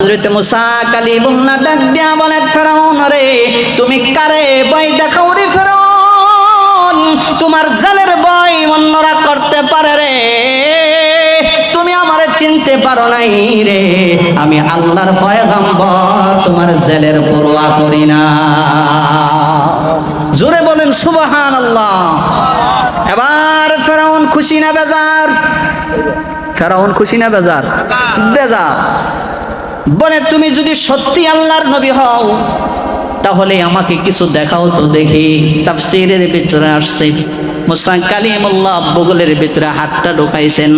হযরত মুসা কালিমুল্লাহ ডাক দিয়া বলে, ফেরাউন রে তুমি কারে ভয় দেখাও রে ফেরাউন? তোমার জালের ভয় অন্যরা করতে পারে রে, তুমি আমারে চিনতে পারো নাই রে, আমি আল্লাহর পয়গম্বর, তোমার জেলের পরোয়া করি না। জোরে বলেন সুবহানাল্লাহ। এবার ফেরাউন খুশি না বেজার? ফেরাউন খুশি না বেজার? বেজার। বলে তুমি যদি সত্যি আল্লাহর নবী হও তাহলে আমাকে কিছু দেখাও তো দেখি। তাফসীরের ভিতরে আসছে মুসা কালিমুল্লাহ বগলের ভিতরে হাতটা ঢুকাইছেন,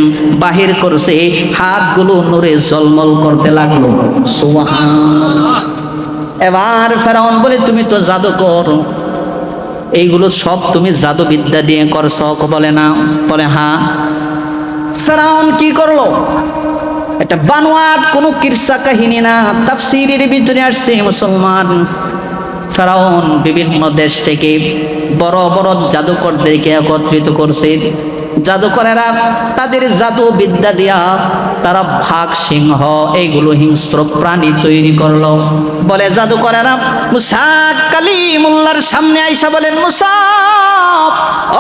বাহির করছে, হাতগুলো নূরে ঝলমল করতে লাগলো। সুবহানাল্লাহ। এবার ফেরাউন বলে তুমি তো জাদুকর, এইগুলো সব তুমি জাদুবিদ্যা দিয়ে করছো? বলে না। বলে হ্যাঁ। ফেরাউন কি করলো? এটা বানোয়াট কোনো কিরসা কাহিনী না, তাফসীরের ভিতরে আসছে মুসলমান। ফেরাউন বিভিন্ন দেশ থেকে বড় বড় জাদুকরদেরকে একত্রিত করছে। জাদুকরেরা তাদের জাদু বিদ্যা দিয়া তারা বাঘ, সিংহ এইগুলো হিংস্র প্রাণী তৈরি করলো। বলে জাদুকরেরা মুসা কালিমুল্লাহর সামনে আইসা বলেন, মুসা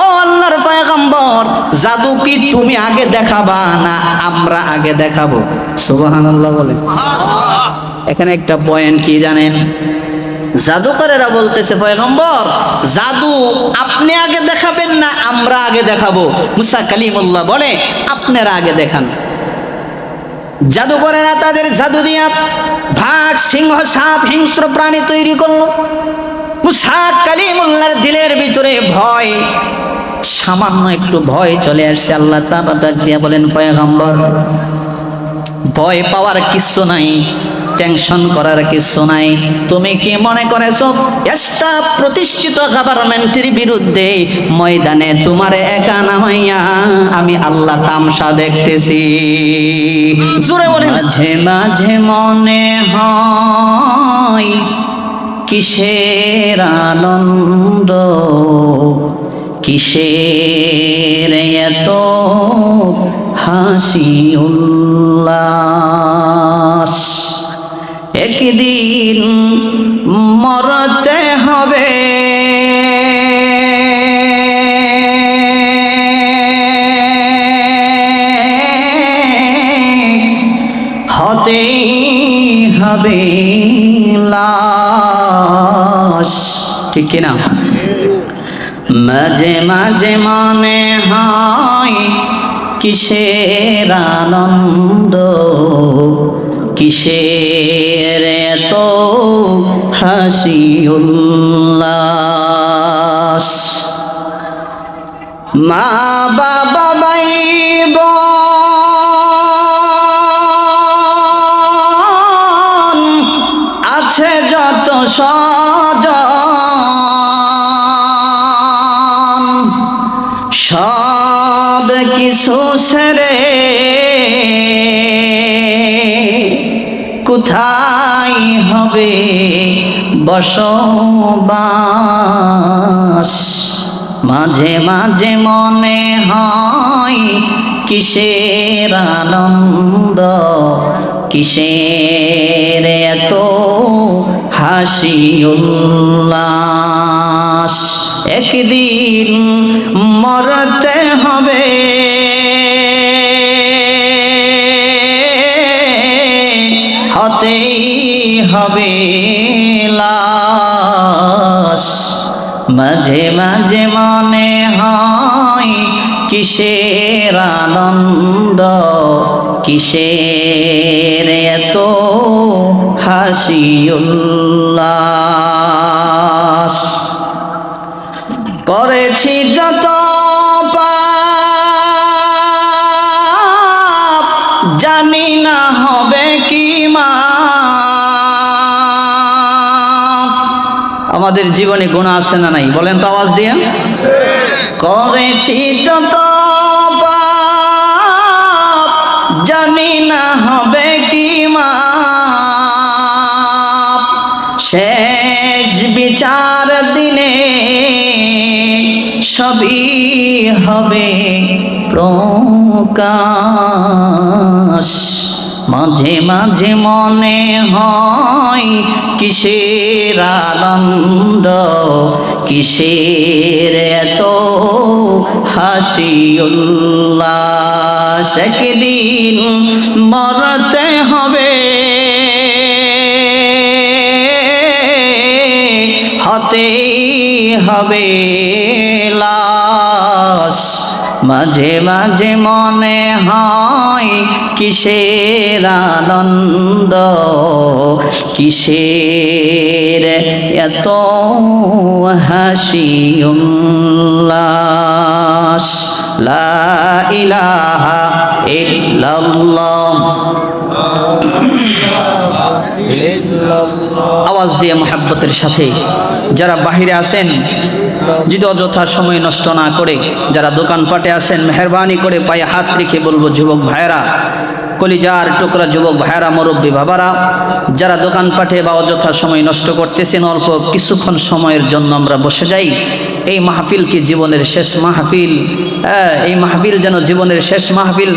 ও আল্লাহর পয়গম্বর, জাদু কি তুমি আগে দেখাবা না আমরা আগে দেখাবো? সুবহানাল্লাহ বলেন। এখানে একটা পয়েন্ট কি জানেন? জাদুকরেরা বলতেছে, পয়গম্বর জাদু আপনি আগে দেখাবেন না আমরা আগে দেখাবো? মুসা কালিমুল্লাহ বলে আপনারা আগে দেখান। জাদুকরেরা তাদের জাদু দিয়া বাঘ, সিংহ, সাপ, হিংস্র প্রাণী তৈরি করলো। মুসা কালিমুল্লাহর দিলের ভিতরে ভয়, সামান্য একটু ভয় চলে আসছে। আল্লাহ তাআলা ডাক দিয়া বলেন, পয়গম্বর ভয় পাওয়ার কিছু নাই, টেনশন করার কিছু নাই। তুমি কি মনে করেছো স্টাফ প্রতিষ্ঠিত গভর্নমেন্টের বিরুদ্ধে ময়দানে তোমার একা নামাইয়া আমি আল্লাহ তামসা দেখতেছি? জোরে বলেন। মাঝে মাঝে মনে হয় কিসের আনন্দ, কিসের এত হাসি উল্লাস, একদিন মরতে হবে, হতেই হবে লাশ। ঠিক কিনা? মাঝে মাঝে মনে হয় কিসের আনন্দ, কিসের এত হাসি উল্লাস। মা বাবা ভাই বোন আছে যত স্বজন, সব কিছু ছেড়ে কোথায় হবে বসবাস? মাঝে মাঝে মনে হয় কিসের আনন্দ, কিসের এত হাসি উল্লাস, একদিন মরতে হবে, হতেই হবে লাশ। মাঝে মাঝে মনে হয় কিসের আনন্দ, কিসের এত হাসি উল্লাস। করেছি যত পাপ জানি না হবে কি মাফ। আমাদের জীবনে গুনাহ আছে না নাই? বলেন তো আওয়াজ দিয়ে। করেছি যত পাপ জানি না হবে কি মাফ, শেষ বিচার দিনে সবই হবে প্রকাশ। মাঝে মাঝে মনে হয় কিসের আনন্দ, কিসের এত হাসি উল্লাস। একদিন মরতে হবে, হতেই হবে লাশ। মাঝে মাঝে মনে হয় কিসের আনন্দ, কিসের এত হাসি উল্লাস। লা ইলাহা ইল্লাল্লাহ। আওয়াজ দিয়ে মোহাব্বতের সাথে যারা বাহিরে আছেন, যদি অযথা সময় নষ্ট না করে যারা দোকানপাটে আসেন, মেহরবানি করে পায়ে হাত রেখে বলবো, যুবক ভাইয়েরা, কলিজার টুকরা যুবক ভাইয়েরা, মুরব্বী বাবারা, যারা দোকানপাটে বা অযথা সময় নষ্ট করতেছেন, অল্প কিছুক্ষণ সময়ের জন্য আমরা বসে যাই। এই মাহফিল কি জীবনের শেষ মাহফিল? এই মাহফিল যেন জীবনের শেষ মাহফিল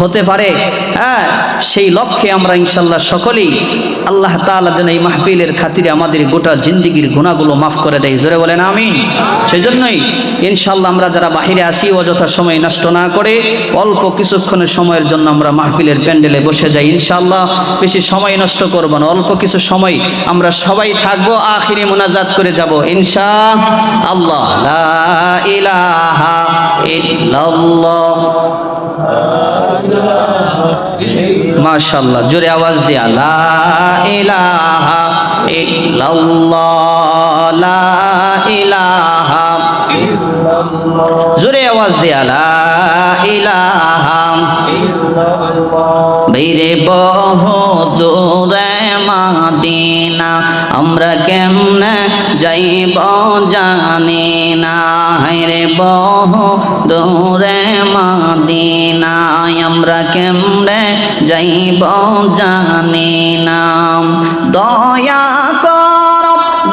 হতে পারে, সেই লক্ষ্যে আমরা ইনশাল্লাহ সকলেই আল্লাহ তাআলা যেন এই মাহফিলের খাতিরে আমাদের গোটা জিন্দিগির গুনাহগুলো মাফ করে দেয়। জোরে বলেন আমিন। সেই জন্যই ইনশাল্লাহ আমরা যারা বাহিরে আসি, অযথা সময় নষ্ট না করে অল্প কিছুক্ষণের সময়ের জন্য আমরা মাহফিলের প্যান্ডেলে বসে যাই। ইনশাল্লাহ বেশি সময় নষ্ট করব না, অল্প কিছু সময় আমরা সবাই থাকবো, আখিরি মুনাজাত করে যাব ইনশাআল্লাহ। লা ইলাহা ইল্লাল্লাহ। মাশাআল্লাহ, জোরে আওয়াজ দিয়া লা ইলাহা ইল্লাল্লাহ, লা ইলাহা ইল্লাল্লাহ। জোরে আওয়াজ দিয়া লা ইলাহা ইল্লাল্লাহ। বেরে বহু দূরে মদিনা, আমরা কেমনে যাইব জানি না। রে বহু দূরে মদিনা, আমরা কেমনে যাইব জানি না। দয়া কর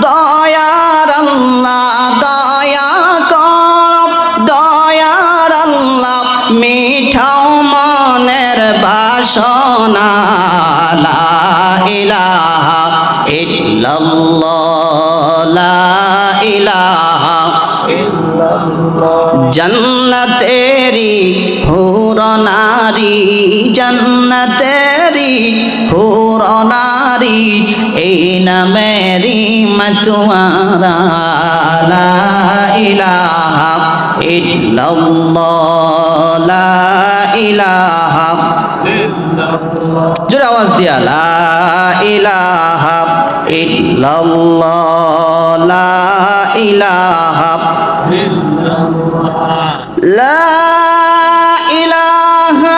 দয়ার আল্লাহ, দয়া কর দয়ার আল্লাহ, মিঠাও মনের বাসনা। লা ইলাহা ইল্লাল্লাহ, লা ইলাহা ইল্লাল্লাহ। জন্নতেরি হুর নারী, জন্নতেরি হুর নারী, এই নামেরি মতওয়ারা। লা ইলাহা ইল্লাল্লাহ, লা ইলাহা ইল্লাল্লাহ। জোরে আওয়াজ দিয়া লা ইলাহা ইল্লাল্লাহ, লা ইলাহা ইল্লাল্লাহ, লা ইলাহা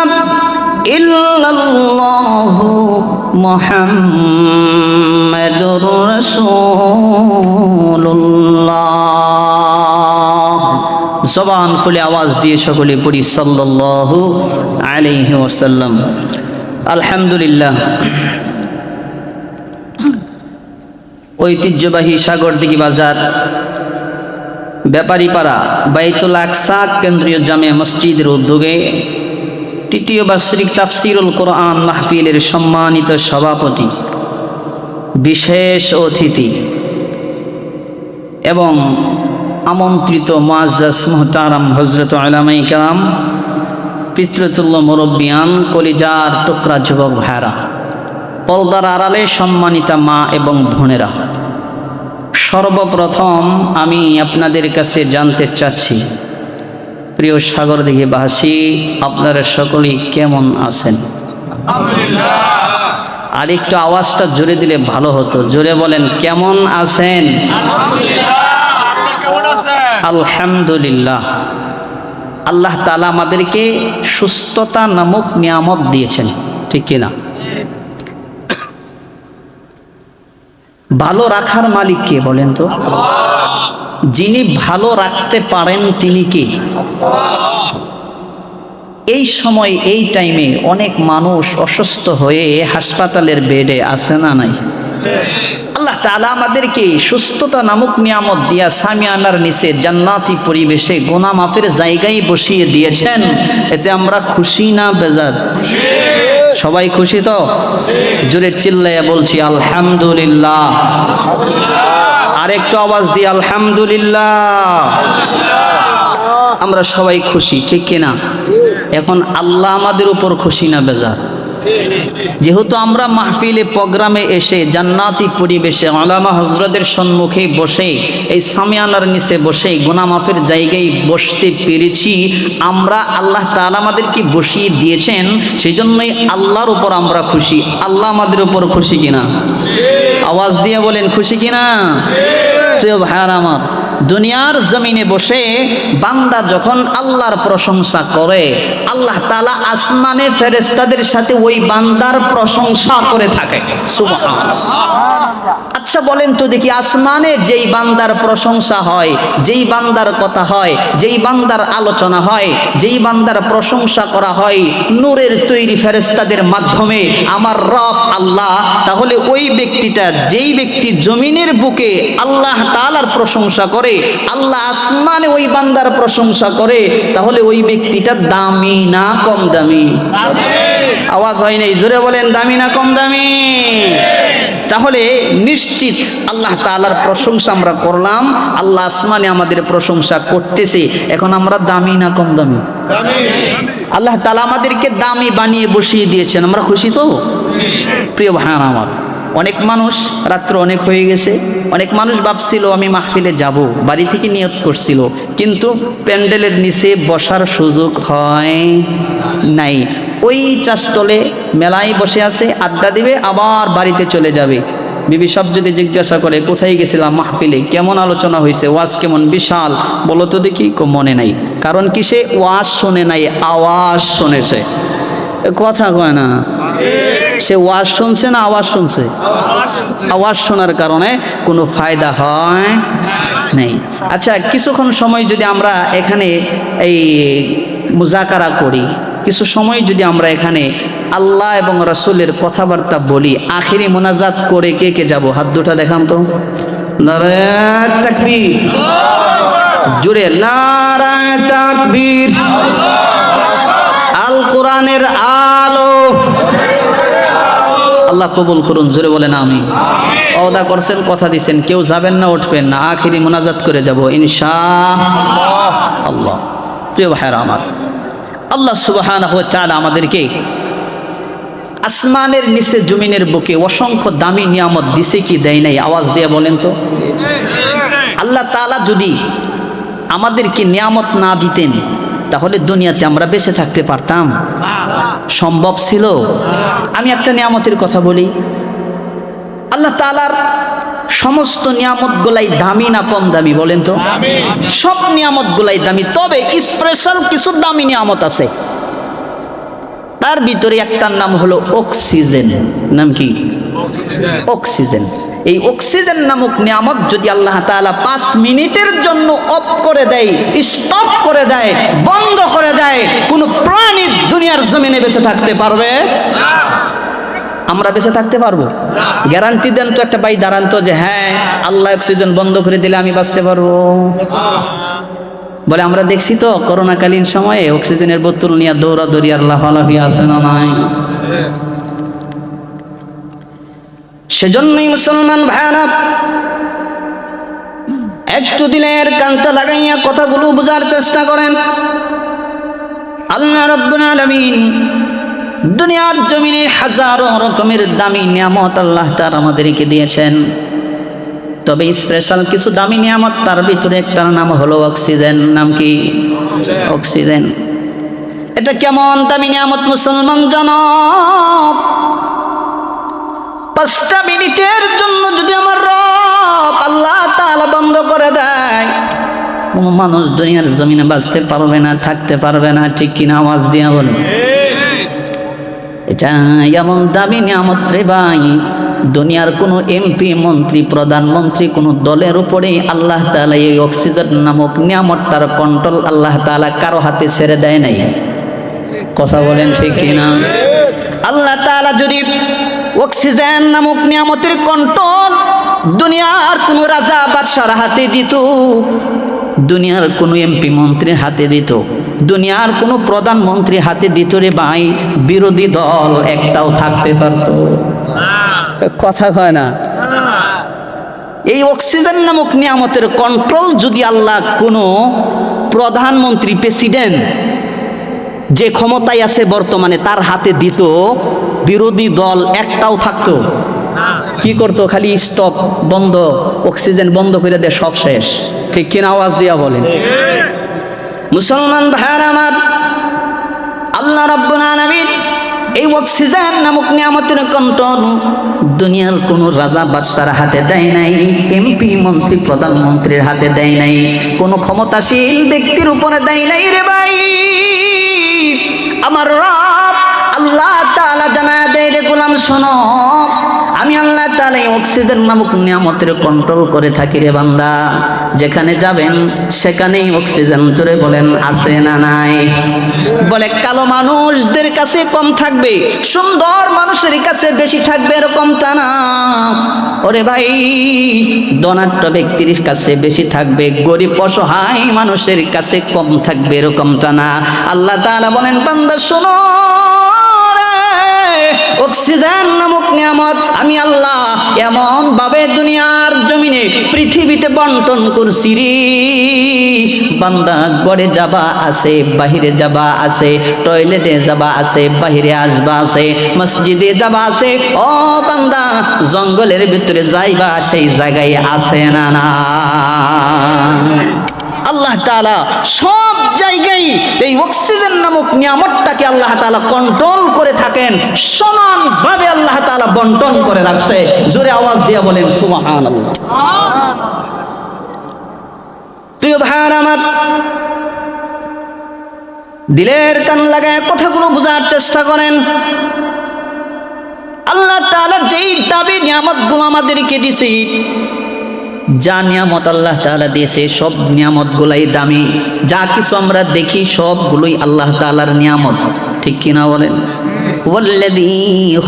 ইল্লাল্লাহ মুহাম্মাদুর রাসূলুল্লাহ। জবান খুলে আওয়াজ দিয়ে সকলে পড়ি সাল্লাল্লাহু আলাইহি ওয়াসাল্লাম। আলহামদুলিল্লাহ। ঐতিহ্যবাহী সাগরদিঘি বাজার, ব্যাপারীপাড়া, বাইতুল আকসা কেন্দ্রীয় জামে মসজিদের উদ্যোগে তৃতীয় বার্ষিক তাফসিরুল কোরআন মাহফিলের সম্মানিত সভাপতি, বিশেষ অতিথি এবং আমন্ত্রিত মুআজ্জাজ মুহতারাম হযরত উলামায়ে কেরাম, পিতৃতুল্য মুরব্বিয়ান, কলিজার টুকরা যুবক ভাইরা, পর্দার আড়ালে সম্মানিতা মা এবং বোনেরা, সর্বপ্রথম আমি আপনাদের কাছে জানতে চাচ্ছি, প্রিয় সাগরদিঘি বাসী, আপনারা সকলেই কেমন আছেন? আলহামদুলিল্লাহ। আর একটু আওয়াজটা জোরে দিলে ভালো হতো। জোরে বলেন, কেমন আছেন? আলহামদুলিল্লাহ। আল্লাহ তাআলা আমাদেরকে সুস্থতা নামক নিয়ামত দিয়েছেন, ঠিক কিনা? ভালো রাখার মালিক কে বলেন তো? যিনি ভালো রাখতে পারেন তিনি কে? এই সময় এই টাইমে অনেক মানুষ অসুস্থ হয়ে হাসপাতালের বেডে আছে না নাই? আল্লাহ তাআলা আমাদেরকে সুস্থতা নামক নিয়ামত দিয়া সামিয়ানার নিচে জান্নাতি পরিবেশে গুনাহ মাফের জায়গায় বসিয়ে দিয়েছেন। এতে আমরা খুশি না বেজার? সবাই খুশি তো? জোরে চিল্লাইয়া বলছি আলহামদুলিল্লাহ। আরেকটু আওয়াজ দিয়ে আলহামদুলিল্লাহ। আমরা সবাই খুশি, ঠিক কিনা? এখন আল্লাহ আমাদের উপর খুশি না বেজার? যেহেতু আমরা মাহফিলে প্রোগ্রামে এসে জান্নাতি পরিবেশে আলামা হজরতের সম্মুখে বসে এই সামিয়ানার নিচে বসে গুনাহ মাফের জায়গায় বসতে পেরেছি, আমরা আল্লাহ তাআলা আমাদেরকে বসিয়ে দিয়েছেন, সেই জন্যই আল্লাহর উপর আমরা খুশি। আল্লাহ আমাদের উপর খুশি কিনা? আওয়াজ দিয়ে বলেন খুশি কিনা? প্রিয় ভাইয়ার আমার, দুনিয়ার জমিনে বসে বান্দা যখন আল্লাহর প্রশংসা করে, আল্লাহ তাআলা আসমানে ফেরেশতাদের সাথে ওই বান্দার প্রশংসা করে থাকে। সুবহানাল্লাহ। আচ্ছা বলেন তো দেখি, আসমানে যেই বান্দার প্রশংসা হয়, যেই বান্দার কথা হয়, যেই বান্দার আলোচনা হয়, যেই বান্দার প্রশংসা করা হয় নূরের তৈরি ফেরেশতাদের মাধ্যমে আমার রব আল্লাহ, তাহলে ওই ব্যক্তিটা, যেই ব্যক্তি জমিনের বুকে আল্লাহ তাআলার প্রশংসা করে, আল্লাহ আসমানে ওই বান্দার প্রশংসা করে, তাহলে ওই ব্যক্তিটা দামি না কম দামি? আওয়াজ হয় নাই, জোরে বলেন দামি না কম দামি? তাহলে নিশ্চিত আল্লাহ তাআলার প্রশংসা আমরা করলাম, আল্লাহ আসমানে আমাদের প্রশংসা করতেছে, এখন আমরা দামি না কম দামি? আল্লাহ তাআলা আমাদেরকে দামি বানিয়ে বসিয়ে দিয়েছেন, আমরা খুশি তো? প্রিয় ভাইরা আমার, অনেক মানুষ, রাত্র অনেক হয়ে গেছে, অনেক মানুষ ভাবছিল আমি মাহফিলে যাব, বাড়ি থেকে নিয়ত করছিল, কিন্তু প্যান্ডেলের নিচে বসার সুযোগ হয় নাই। ওই চাষতলে মেলায় বসে আছে, আড্ডা দিবে, আবার বাড়িতে চলে যাবে। বিবি সব যদি জিজ্ঞাসা করে কোথায় গেছিলাম মাহফিলে, কেমন আলোচনা হয়েছে, ওয়াজ কেমন, বিশাল, বলো তো দেখি, মনে নাই। কারণ কি, সে ওয়াজ শোনে নাই, আওয়াজ শুনেছে। কথা কয় না, সে ওয়াজ শুনছে না আওয়াজ শুনছে? আওয়াজ শোনার কারণে কোনো ফায়দা হয় নাই। আচ্ছা, কিছুক্ষণ সময় যদি আমরা এখানে এই মুজাকারা করি, কিছু সময় যদি আমরা এখানে আল্লাহ এবং রাসূলের কথাবার্তা বলি, আখিরি মোনাজাত করে কে কে যাব? হাত দুটা দেখান তো। নারায়ে তাকবীর, জোরে নারায়ে তাকবীর। আল কোরআনের আলো আল্লাহ কবুল করুন, জোরে বলেন আমিন। ওয়াদা করছেন, কথা দিছেন, কেউ যাবেন না, উঠবেন না, আখিরি মোনাজাত করে যাব ইনশাআল্লাহ। প্রিয় ভাইরা আমার, আল্লাহ সুবহানাহু ওয়া তাআলা আমাদেরকে আসমানের নিচে জমিনের বুকে অসংখ্য দামি নিয়ামত দিছে কি দেয় নাই? আওয়াজ দিয়ে বলেন তো। আল্লাহ তাআলা যদি আমাদেরকে নিয়ামত না দিতেন, তাহলে দুনিয়াতে আমরা বেঁচে থাকতে পারতাম? সম্ভব ছিল? আমি একটা নিয়ামতের কথা বলি, আল্লাহ তাআলার সমস্ত নিয়ামতগুলাই দামি না কম দামি বলেন তো? সব নিয়ামতগুলাই দামি, তবে স্পেশাল কিছু দামি নিয়ামত আছে। তার ভিতরে একটার নাম হলো অক্সিজেন। নাম কি? অক্সিজেন। এই অক্সিজেন নামক নিয়ামত যদি আল্লাহ তাআলা 5 মিনিটের জন্য অফ করে দেয়, স্টপ করে দেয়, বন্ধ করে দেয়, কোন প্রাণী দুনিয়ার জমিনে বেঁচে থাকতে পারবে না? আমরা বেঁচে থাকতে পারবো? গ্যারান্টি দেন তো একটা, ভাই দাঁড়ান তো, যে হ্যাঁ আল্লাহ অক্সিজেন বন্ধ করে দিলে আমি বাঁচতে পারবো। বলে আমরা দেখছি তো করোনাকালীন সময়ে অক্সিজেনের বোতল নিয়ে দৌড়াদৌড়ি আর লাফালাফি আছে না নাই? সেজন্যই মুসলমান ভাইরা একটু দিলের কানটা লাগাইয়া কথাগুলো বোঝার চেষ্টা করেন। আল্লাহ রাব্বুল আলামিন দুনিয়ার জমিনে হাজারো রকমের দামি নিয়ামত আল্লাহ তাআলা আমাদেরকে দিয়েছেন, তবে স্পেশাল কিছু দামি নিয়ামত, তার ভিতরে একটার নাম হলো অক্সিজেন। নাম কি? অক্সিজেন। এটা কেমন দামি নিয়ামত মুসলমান জানো? 5টা মিনিটের জন্য যদি আমার রব আল্লাহ তাআলা বন্ধ করে দেয়, কোনো মানুষ দুনিয়ার জমিনে বাঁচতে পারবে না, থাকতে পারবে না, ঠিক কিনা? আওয়াজ দিয়া বলুন। এটা এমন দামি নিয়ামত রে ভাই, দুনিয়ার কোনো এমপি, মন্ত্রী, প্রধানমন্ত্রী, কোনো দলের উপরে আল্লাহ তাআলা এই অক্সিজেন নামক নিয়ামতটার কন্ট্রোল আল্লাহ তাআলা কারো হাতে ছেড়ে দেয় নাই। কথা বলেন ঠিক কিনা? আল্লাহ তাআলা যদি অক্সিজেন নামক নিয়ামতের কন্ট্রোল দুনিয়ার কোনো রাজা বাদশার হাতে দিত, দুনিয়ার কোনো এমপি মন্ত্রীর হাতে দিত, দুনিয়ার কোনো প্রধানমন্ত্রী হাতে দিত রে ভাই, বিরোধী দল একটাও থাকতে পারতো? কথা হয় না। এই অক্সিজেন নামক নিয়ামতের কন্ট্রোল যদি আল্লাহ কোনো প্রধানমন্ত্রী, প্রেসিডেন্ট যে ক্ষমতায় আছে বর্তমানে তার হাতে দিত, বিরোধী দল একটাও থাকতো? কি করতো? খালি স্টপ, বন্ধ, অক্সিজেন বন্ধ করে দে, সব শেষ। ঠিক কিনা? আওয়াজ দিয়া বলেন। মুসলমান ভাইরা আমার, আল্লাহ রাব্বুল আলামিন এই অক্সিজেন নামক নিয়ামতের কন্ট্রোল দুনিয়ার কোন রাজা বাদশার হাতে দেয় নাই, এমপি মন্ত্রী প্রধানমন্ত্রীর হাতে দেয় নাই, কোন ক্ষমতাশীল ব্যক্তির উপরে দেয় নাই রে ভাই। আমার রব আল্লাহ তাআলা জানায় দেয়, রে গোলাম শোনো, আমি আল্লাহ তাআলা এই অক্সিজেন নামক নিয়ামতের কন্ট্রোল করে থাকি রে বান্দা। যেখানে যাবেন সেখানেই অক্সিজেন, জোরে বলেন আছে না নাই? বলে কালো মানুষদের কাছে কম থাকবে, সুন্দর মানুষের কাছে বেশি থাকবে, এরকমটা না। ওরে ভাই, ধনাঢ্য ব্যক্তির কাছে বেশি থাকবে, গরিব অসহায় মানুষের কাছে কম থাকবে, এরকমটা না। আল্লাহ তাআলা বলেন, বান্দা শোনো, অক্সিজেন নামক নিয়ামত আমি আল্লাহ এমন ভাবে দুনিয়ার জমিনে পৃথিবীতে বন্টন করছি রে বান্দা। ঘরে যাবা আছে, বাহিরে যাবা আছে, টয়লেটে যাবা আছে, বাহিরে আসবা আছে, মসজিদে যাবা আছে, ও বান্দা জঙ্গলের ভিতরে যাইবা সেই জায়গায় আছে না না? আল্লাহ তাআলা সব জায়গায় এই অক্সিজেন নামক নিয়ামতটাকে আল্লাহ তাআলা কন্ট্রোল করে থাকেন, সমানভাবে আল্লাহ তাআলা বন্টন করে রাখছে। জোরে আওয়াজ দিয়ে বলেন সুবহানাল্লাহ। প্রিয় ভাইরা আমার, দিলের কান লাগায় কথাগুলো বোঝার চেষ্টা করেন। আল্লাহ তাআলা যেই দাবি নিয়ামতগুলো আমাদেরকে দিয়েছে, যা নিয়ামত আল্লাহ তাআলা দিয়েছে সব নিয়ামতগুলাই দামি। যা কিছু আমরা দেখি সবগুলোই আল্লাহ তাআলার নিয়ামত, ঠিক কিনা বলেন? ওয়াল্লাযী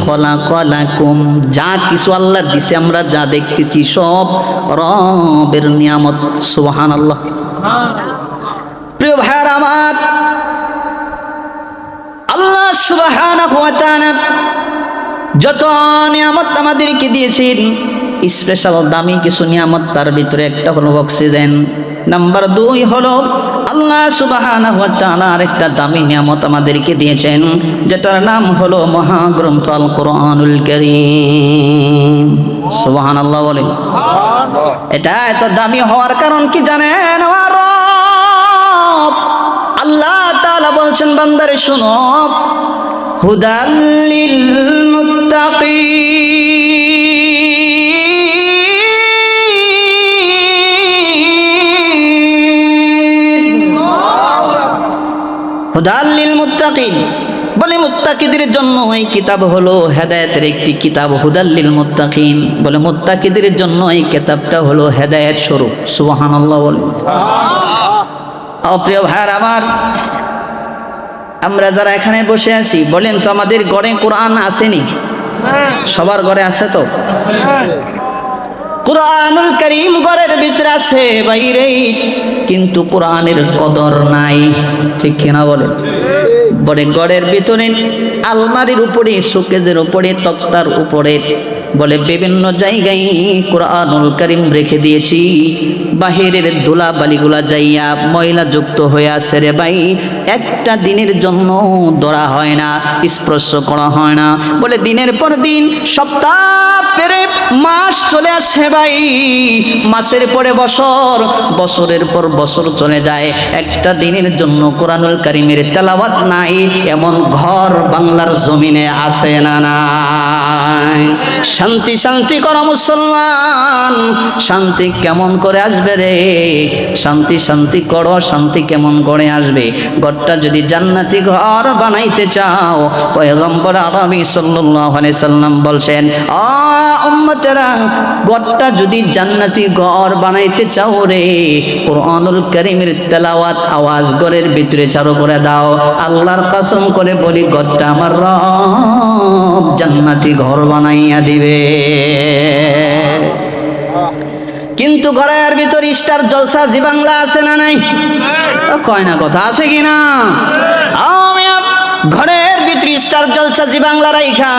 খলাকালাকুম, যা কিছু আল্লাহ দিছে আমরা যা দেখতেছি সব রবের নিয়ামত। সুবহানাল্লাহ। প্রিয় ভাইরা আমার, আল্লাহ সুবহানাহু ওয়া তাআলা যত নিয়ামত আমাদেরকে দিয়েছেন, স্পেশাল দামি কিছু নিয়ামত, তার ভিতরে একটা হলো অক্সিজেন। নাম্বার 2 হলো আল্লাহ সুবহানাহু ওয়া তাআলা আরেকটা দামি নিয়ামত আমাদেরকে দিয়েছেন, যেটার নাম হলো মহাগ্রন্থ আল কোরআনুল কারীম। সুবহানাল্লাহ বলেন। এটা এত দামি হওয়ার কারণ কি জানেন? আমার রব আল্লাহ তাআলা বলছেন, বান্দারে শোনো, হুদাল লিল হুদাল লিল মুত্তাকিন, বলে মুত্তাকিদের জন্য এই কিতাব হলো হেদায়েতের একটি কিতাব। হুদাল লিল মুত্তাকিন, বলে মুত্তাকিদের জন্য এই কিতাবটা হলো হেদায়েত স্বরূপ। সুবহানাল্লাহ বলে। প্রিয় ভাইরা আমার, আমরা যারা এখানে বসে আছি, বলেন তো আমাদের ঘরে কোরআন আসেনি? সবার ঘরে আছে তো? কোরআনুল কারীম ঘরের ভিতরে আছে, বাইরে কিন্তু কোরআনের কদর নাই, ঠিক কিনা বলেন? বলে ঘরের ভিতরে আলমারির উপরে, শোকেজের উপরে, তক্তার উপরে, বলে বিভিন্ন জায়গায় কোরআনুল কারীম রেখে দিয়েছি। বাহিরের ধুলা বালিগুলা যাইয়া ময়লা যুক্ত হয়ে আছে রে ভাই, একটা দিনের জন্য ধরা হয় না, স্পর্শ করা হয় না। বলে দিনের পর দিন, সপ্তাহ পেরে মাস চলে আসে ভাই, মাসের পরে বছর, বছরের পর বছর চলে যায়, একটা দিনের জন্য কোরআনুল কারীমের তেলাওয়াত নাই এমন ঘর বাংলার জমিনে আসে না নাই? শান্তি শান্তি করো মুসলমান, শান্তি কেমন করে আসবে রে? শান্তি শান্তি করো, শান্তি কেমন করে আসবে? ঘরটা যদি জান্নাতি ঘর বানাইতে চাও, পয়গম্বর আরবি সাল্লাল্লাহু আলাইহি সাল্লাম বলছেন, উম্মতেরা, ঘরটা যদি জান্নাতি ঘর বানাইতে চাও রে, কোরআনুল কারীমের তেলাওয়াত আওয়াজ ঘরের ভিতরে চালু করে দাও। আল্লাহর কসম করে বলি, ঘরটা আমার রব জান্নাতি ঘর বানাইয়া দিবে। কিন্তু ঘরের ভিতর স্টার জলসা জি বাংলা আছে না নাই? কয় না, কথা আছে কিনা? আমি ঘরের ভিতরে স্টার জলসা জি বাংলা রাইখা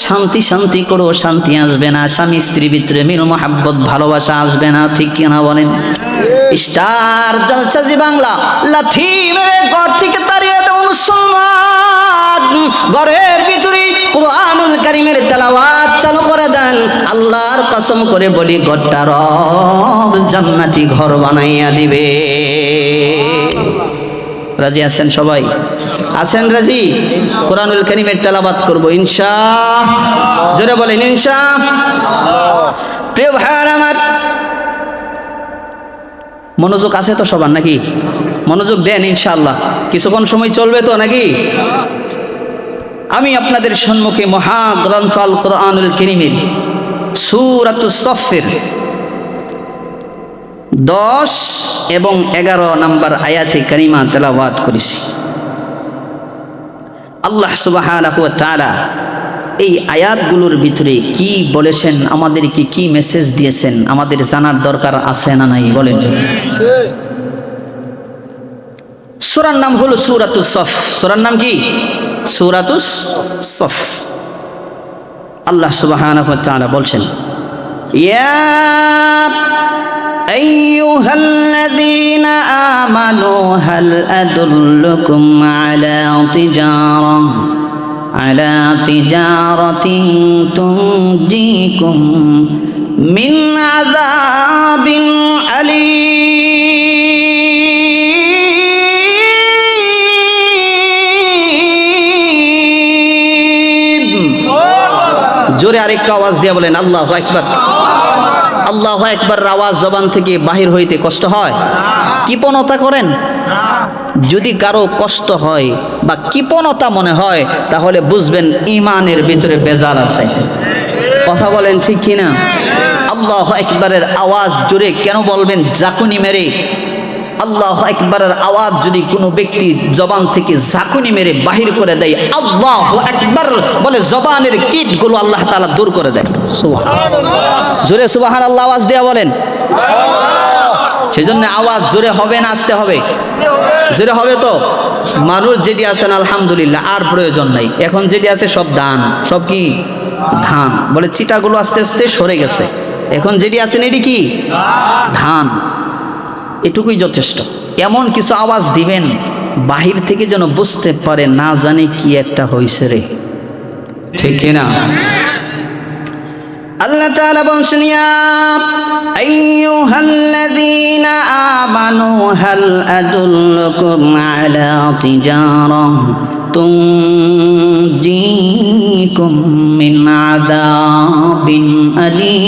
শান্তি শান্তি করো, শান্তি আসবে না। স্বামী স্ত্রীর ভিতরে মিল মোহাব্বত ভালোবাসা আসবে না, ঠিক কিনা বলেন? স্টার জলসা জি বাংলা লাথি মেরে ঘর থেকে তাড়িয়ে দাও মুসলমান, ঘরের ভিতরে কুরআনুল কারীমের তেলাওয়াত চালু করে দেন। আল্লাহর কসম করে বলি, ঘরটা রব জান্নাতি ঘর বানাইয়া দিবে। রাজি আছেন সবাই? আছেন রাজি? কুরআনুল কারীমের তেলাওয়াত করব ইনশাআল্লাহ। জোরে বলেন ইনশাআল্লাহ। প্রিয় ভাইরা আমার, মনোযোগ আছে তো সবার নাকি? মনোযোগ দেন ইনশাআল্লাহ। কিছুক্ষণ সময় চলবে তো নাকি? আমি আপনাদের সম্মুখে মহাগ্রন্থ আল কুরআনুল কারীমের সূরাতুস সফের 10 এবং 11 নম্বর আয়াতে কারিমা তেলাওয়াত করেছি। আল্লাহ সুবহানাহু ওয়া তাআলা এই আয়াতগুলোর ভিতরে কি বলেছেন, আমাদেরকে কি মেসেজ দিয়েছেন, আমাদের জানার দরকার আছে না নাই বলেন? সূরার নাম হলো সূরাতুস সফ। সূরার নাম কি? সূরাতুস সফ। আল্লাহ সুবহানাহু ওয়া তাআলা বলছেন, ইয়া আইয়ুহাল্লাযীনা আমানু হাল আদুল্লুকুম আলা তিজারাতিন তুনজিকুম মিন আযাবিন আলীম। জোরে আরেকটু আওয়াজ দিয়ে বলেন আল্লাহু আকবার। আল্লাহু আকবার আওয়াজ জবান থেকে বাহির হইতে কষ্ট হয়? কৃপণতা করেন? যদি কারো কষ্ট হয় বা কৃপণতা মনে হয়, তাহলে বুঝবেন ঈমানের ভিতরে বেজাল আছে। কথা বলেন ঠিক কিনা? আল্লাহু আকবারের আওয়াজ জোরে কেন বলবেন? জাকুনি মেরে। আল্লাহু আকবারের আওয়াজ যদি কোনো ব্যক্তি জবান থেকে জাকুনি মেরে বাহির করে দেয়, আল্লাহু আকবার বলে জবানের কীটগুলো আল্লাহ তাআলা দূর করে দেয়। সুবহানাল্লাহ। জোরে সুবহানাল্লাহ আওয়াজ দেয়া বলেন। সেজন্য আওয়াজ জোরে হবে না আসতে হবে? জোরে হবে তো? মানুষ যেটি আছেন আলহামদুলিল্লাহ, আর প্রয়োজন নাই। এখন যেটি আছে সব ধান। সব কি? ধান। বলে চিটাগুলো আস্তে আস্তে সরে গেছে, এখন যেটি আছেন এটি কি? ধান। এটুকুই যথেষ্ট। এমন কিছু আওয়াজ দিবেন বাহির থেকে যেন বুঝতে পারে, না জানি কি একটা হইছে রে, ঠিক কিনা? আল্লাহ তাআলা বলছেন, ইয়া আইয়ুহাল্লাযীনা আমানু হাল আদুল্লুকুম আলা তিজারাতিন তুনজিকুম মিন আযাবিন আলীম।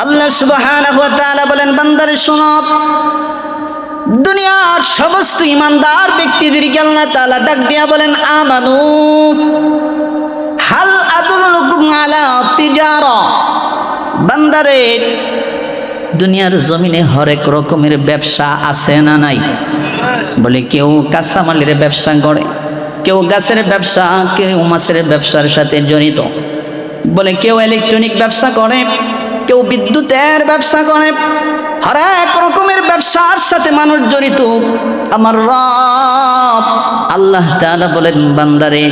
আল্লাহ সুবহানাহু ওয়া তাআলা বলেন, বান্দারে শোনো, দুনিয়ার সমস্ত ইমানদার ব্যক্তিদেরকে আল্লাহ তাআলা ডাক দিয়া বলেন, আমানু হাল আদুল্লুকুম আলা তিজারা। বান্দারে, দুনিয়ার জমিনে হরেক রকমের ব্যবসা আছে না নাই? বলে কেউ কাঁচামালের ব্যবসা করে, কেউ গাছের ব্যবসা, কেউ মাছের ব্যবসার সাথে জড়িত। বলে কেউ ইলেকট্রনিক ব্যবসা করে, কেউ বিদ্যুতের ব্যবসা করে। হরেক রকমের ব্যবসার সাথে মানুষ জড়িত। আমার রব আল্লাহ তাআলা বলেন, বান্দারে,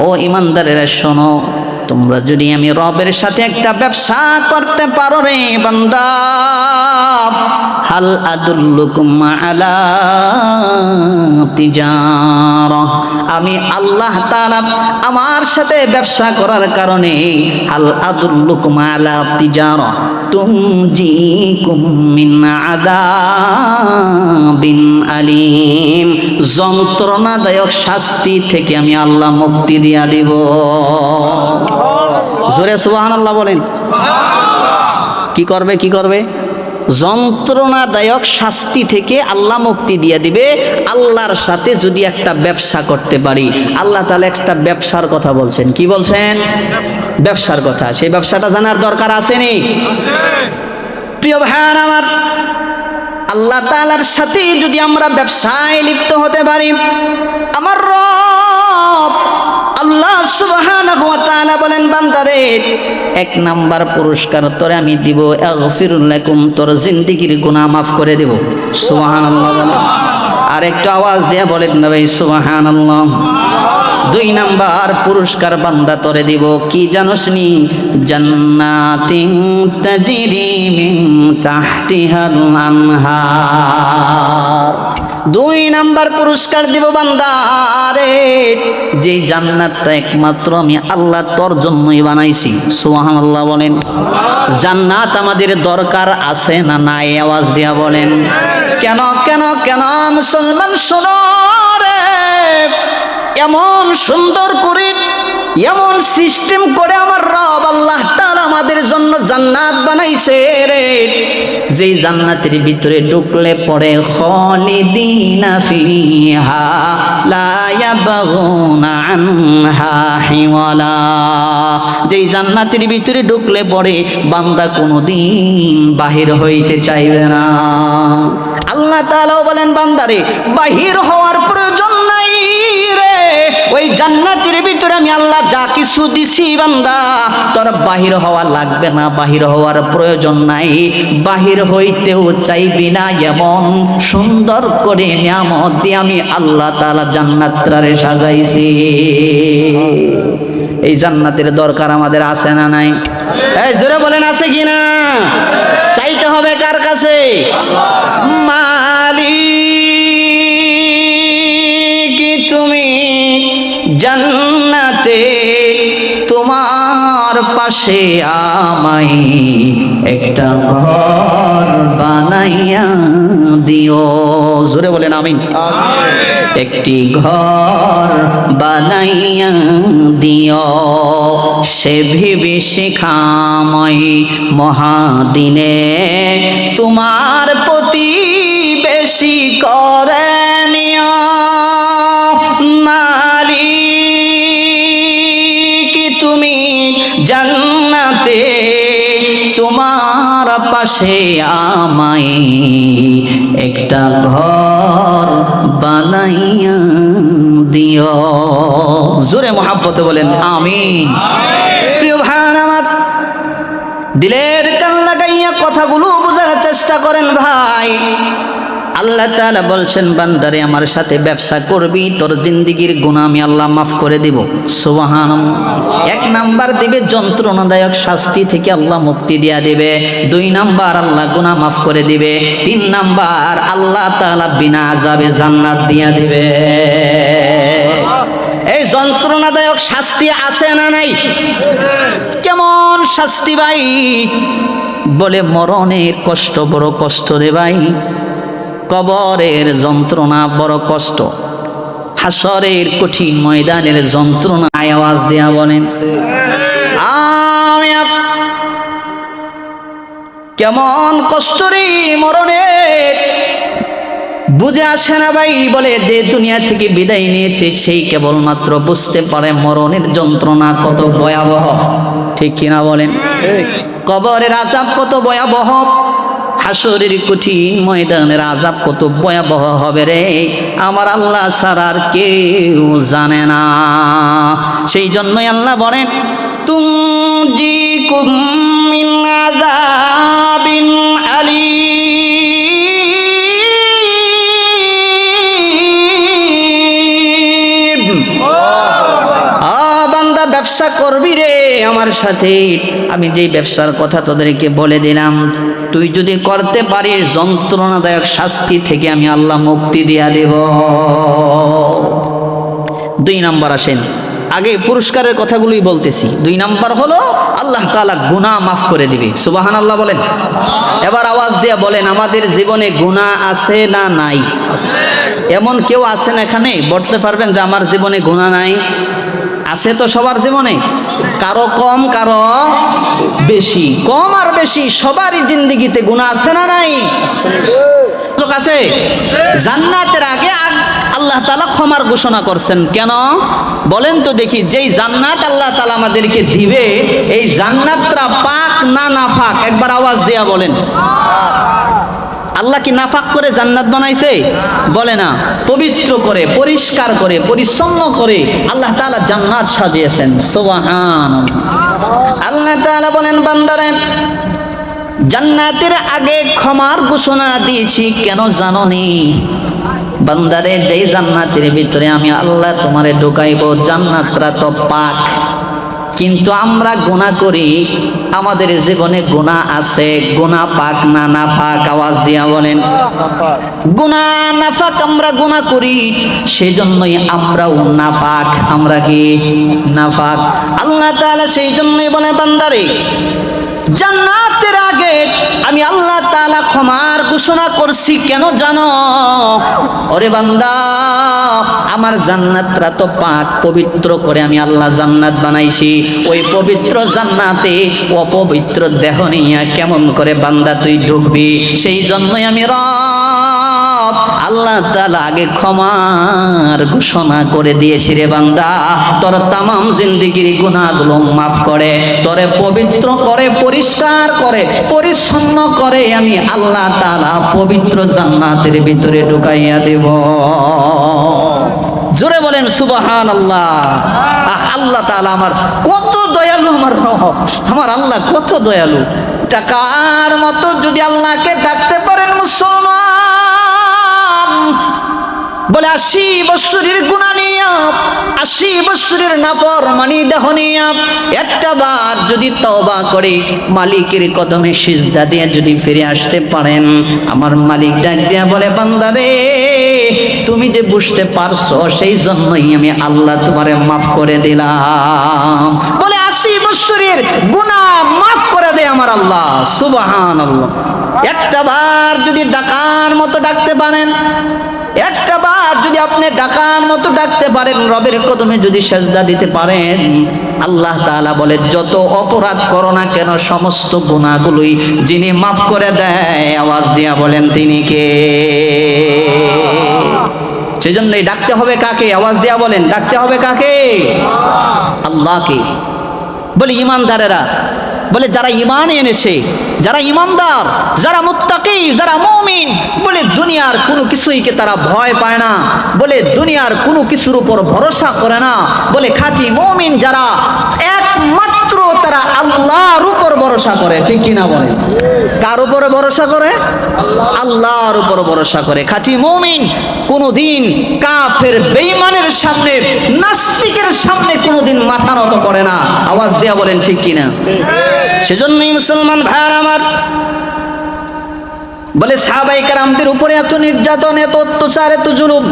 ও ইমানদারেরা শোনো, তোমরা যদি আমি রবের সাথে একটা ব্যবসা করতে পারো রে বান্দা, হাল আদুল্লুকুম আলা তিজারা, আমি আল্লাহ তাআলা আমার সাথে ব্যবসা করার কারণে হাল আদুল্লুকুম আলা তিজারা তুনজিকুম মিন আযাবিন আলীম, যন্ত্রণাদায়ক শাস্তি থেকে আমি আল্লাহ মুক্তি দিয়া দিব। জোরে সুবহানাল্লাহ বলেন। কি করবে? কি করবে? যন্ত্রণাদায়ক শাস্তি থেকে আল্লাহ মুক্তি দিয়ে দিবে আল্লাহর সাথে যদি একটা ব্যবসা করতে পারি। আল্লাহ তাআলা একটা ব্যবসার কথা বলছেন। কি বলছেন? ব্যবসার কথা। সেই ব্যবসাটা জানার দরকার আসেনি? প্রিয় ভাইয়ার আমার, আল্লাহ তাআলার সাথে যদি আমরা ব্যবসায় লিপ্ত হতে পারি, আমার রব আল্লাহ সুবহানাহু ওয়া তাআলা বলেন বান্দারে এক নাম্বার পুরস্কার তোরে আমি দিব আগফির লাকুম, তোর জিন্দেগীর গুনাহ মাফ করে দেব। সুবহানাল্লাহ বলেন। আর একটু আওয়াজ দিয়ে বলেন না ভাই সুবহানাল্লাহ। দুই নাম্বার পুরস্কার বান্দা তোরে দিব কি জানোস নি? জান্নাতিন তাজরি মিন তাহতিহাল আনহার। দুই নাম্বার পুরস্কার দিব বান্দারে, যে জান্নাতটা একমাত্র আমি আল্লাহ তোর জন্যই বানাইছি। সুবহানাল্লাহ বলেন। জান্নাত আমাদের দরকার আছে না নাই? আওয়াজ দিয়া বলেন। কেন কেন কেন মুসলমান শোনো রে, এমন সুন্দর করে এমন সিস্টেম করে আমার রব আল্লাহ তাআলা আমাদের জন্য জান্নাত বানাইছে রে, যেই জান্নাতের ভিতরে ঢুকলে পরে খালিদিনা ফিহা লা ইয়াবগুনা আনহা হিওয়ালা। যেই জান্নাতের ভিতরে ঢুকলে পরে বান্দা কোনোদিন বাহির হইতে চাইবে না। আল্লাহ তাআলাও বলেন বান্দারে বাহির হওয়ার প্রয়োজন নাই রে, ওই জান্নাতের ভিতরে আমি আল্লাহ যা কিছু দিছি বান্দা তোর বাহির হওয়া লাগবে না, বাহির হওয়ার প্রয়োজন নাই, বাহির হইতেও চাইবি না, এমন সুন্দর করে নিয়ামত দিয়ে আমি আল্লাহ তাআলা জান্নাতটারে সাজাইছি। এই জান্নাতের দরকার আমাদের আছে না নাই? এই জোরে বলেন আছে কি না? চাইতে হবে কার কাছে? মালিক তুমি জান্নাতে তোমার পাশে আমায় একটা ঘর বানাইয়া দিও। জোরে বলেন আমিন। একটি ঘর বানাইয়া দিও, সে বিভীষিকাময় মহাদিনে তোমার প্রতি বেশি করে নিও। মালিক তুমি জান্নাতে তোমার পাশে আমায় একটা ঘর বানাইয়া দিও। জোরে মোহাব্বতে বলেন আমিন। প্রিয় ভাই আমার, দিলের কান লাগাইয়া কথাগুলো বোঝার চেষ্টা করেন ভাই। আল্লাহ তাআলা বলছেন বান্দারে আমার সাথে ব্যবসা করবি, তোর জিন্দেগীর গুনাহ আমি আল্লাহ মাফ করে দিব। সুবহানাল্লাহ। এক নাম্বার দিবে যন্ত্রণাদায়ক শাস্তি থেকে আল্লাহ মুক্তি দিয়া দিবে। দুই নাম্বার আল্লাহ গুনাহ মাফ করে দিবে। তিন নাম্বার আল্লাহ তাআলা বিনা আযাবে জান্নাত দিয়া দিবে। এই যন্ত্রণাদায়ক শাস্তি আছে না নাই? কেমন শাস্তি ভাই? বলে মরণের কষ্ট বড় কষ্ট রে ভাই, কবরের যন্ত্রণা বড় কষ্ট, হাসরের কঠিন ময়দানের যন্ত্রণা। আওয়াজ দেয়া বলেন কেমন কষ্ট রে মরণের, বুঝে আসে না ভাই। বলে যে দুনিয়া থেকে বিদায় নিয়েছে সেই কেবলমাত্র বুঝতে পারে মরণের যন্ত্রণা কত ভয়াবহ। ঠিক কিনা বলেন? কবরের আযাব কত ভয়াবহ, হাসরের কঠিন ময়দানের আযাব কত ভয়াবহ হবে রে, আমার আল্লাহ ছাড়া আর কেউ জানে না। সেই জন্যই আল্লাহ বলেন তুনজিকুম মিন আযাবিন আলীম। বান্দা ব্যবসা করবি রে আমার সাথে, আমি যেই ব্যবসার কথা তোদেরকে বলে দিলাম, তুই যদি করতে পারিস যন্ত্রণাদায়ক শাস্তি থেকে আমি আল্লাহ মুক্তি দিয়া দেব। দুই নাম্বার আসেন, আগে পুরস্কারের কথাগুলোই বলতেছি। দুই নাম্বার হলো আল্লাহ তাআলা গুনাহ মাফ করে দিবে। সুবহানাল্লাহ বলেন। এবার আওয়াজ দিয়ে বলেন আমাদের জীবনে গুনাহ আছে না নাই? এমন কেউ আছেন এখানে বলতে পারবেন যে আমার জীবনে গুনাহ নাই? আছে তো সবার জীবনে, কারো কম কারো বেশি, কম আর বেশি সবারই জিন্দেগিতে গুনাহ আছে না নাই? আছে। জান্নাতের আগে আল্লাহ তাআলা ক্ষমার ঘোষণা করছেন। কেন বলেন তো দেখি? যেই জান্নাত আল্লাহ তাআলা আমাদেরকে দিবে, এই জান্নাতটা পাক না নাফাক? একবার আওয়াজ দেয়া বলেন। আল্লাহ কি নাফাক করে জান্নাত বানাইছে? বলে না, পবিত্র করে, পরিষ্কার করে, পরিচ্ছন্ন করে আল্লাহ তাআলা জান্নাত সাজিয়েছেন। সুবহানাল্লাহ। আল্লাহ তাআলা বলেন, বান্দারে জান্নাতের আগে ক্ষমার ঘোষণা দিয়েছি, কেন জানোনি? বান্দারে যেই জান্নাতের ভিতরে আমি আল্লাহ তোমারে ঢুকাইব, জান্নাতটা তো পাক, কিন্তু আমরা গুনাহ করি, আমাদের জীবনে গুনাহ আছে। গুনাহ পাক না নাফাক? আওয়াজ দিয়া বলেন। গুনাহ নাফাক, আমরা গুনাহ করি, সেই জন্যই আমরাও নাফাক। আমরা কি নাফাক? আল্লাহ তাআলা সেই জন্যই বলে, বান্দারে জান্নাতের আগে আমি আল্লাহ তাআলা ক্ষমার ঘোষণা করছি, কেন জানো? ওরে বান্দা, আমার জান্নাতটা তো পাক, পবিত্র করে আমি আল্লাহ জান্নাত বানাইছি। ওই পবিত্র জান্নাতে অপবিত্র দেহ নিয়ে কেমন করে বান্দা তুই ঢুকবি? সেই জন্যই আমি রব আল্লাহ তাআলা আগে ক্ষমার ঘোষণা করে দিয়েছি। রে বান্দা, তোর তামাম জিন্দেগির গুনাহগুলো মাফ করে, তোরে পবিত্র করে, পরিষ্কার করে, পরিচ্ছন্ন করে আমি আল্লাহ তাআলা পবিত্র জান্নাতের ভিতরে ঢুকাইয়া দেব। জোরে বলেন সুবহানাল্লাহ। আল্লাহ তাআলা আমার কত দয়ালু, আমার রব, আমার আল্লাহ কত দয়ালু। টাকার মতো যদি আল্লাহকে ডাকতে পারেন মুসলমান, বলে 80 বছরের গুনাহ নিয়া, 80 বছরের নাফরমানি দেহ নিয়া একটা বার যদি তওবা করে মালিকের কদমে সিজদা দিয়ে যদি ফিরে আসতে পারেন, আমার মালিক ডাক দিয়া বলে, বান্দারে তুমি যে বুঝতে পারছো, সেই জন্যই আমি আল্লাহ তোমারে মাফ করে দিলাম। বলে 80 বছরের গুনাহ মাফ করে দেয় আমার আল্লাহ। সুবহানাল্লাহ। একটা বার যদি ডাকার মতো ডাকতে পারেন, একটা বার যদি আপনি ডাকার মতো ডাকতে পারেন, রবের কদমে যদি সেজদা দিতে পারেন, আল্লাহ তাআলা বলে যত অপরাধ করো না কেন সমস্ত গুনাহগুলোই যিনি মাফ করে দেয়, আওয়াজ দিয়া বলেন তিনি কে? সেজন্যই ডাকতে হবে কাকে? আওয়াজ দিয়া বলেন, ডাকতে হবে কাকে? আল্লাহকে। বলে ইমানদারেরা, বলে যারা ঈমান এনেছে, যারা ঈমানদার, যারা মুত্তাকি, যারা মুমিন, বলে দুনিয়ার কোনো কিছুইকে তারা ভয় পায় না, বলে দুনিয়ার কোনো কিছুর উপর ভরসা করে না। বলে খাঁটি মুমিন যারা, একমাত্র তারা আল্লাহর উপর ভরসা করে। ঠিক কিনা বলেন? কার উপরে ভরসা করে? আল্লাহর উপর ভরসা করে। খাঁটি মুমিন কোনোদিন কাফের বেঈমানের সামনে, নাস্তিকের সামনে কোনোদিন মাথা নত করে না। আওয়াজ দেয়া বলেন ঠিক কিনা? সেজন্যই মুসলমান ভাইয়ার আমার, বলে সাহাবায়ে কেরামদের উপরে এত নির্যাতন, এত অত্যাচার, এত জুলুম,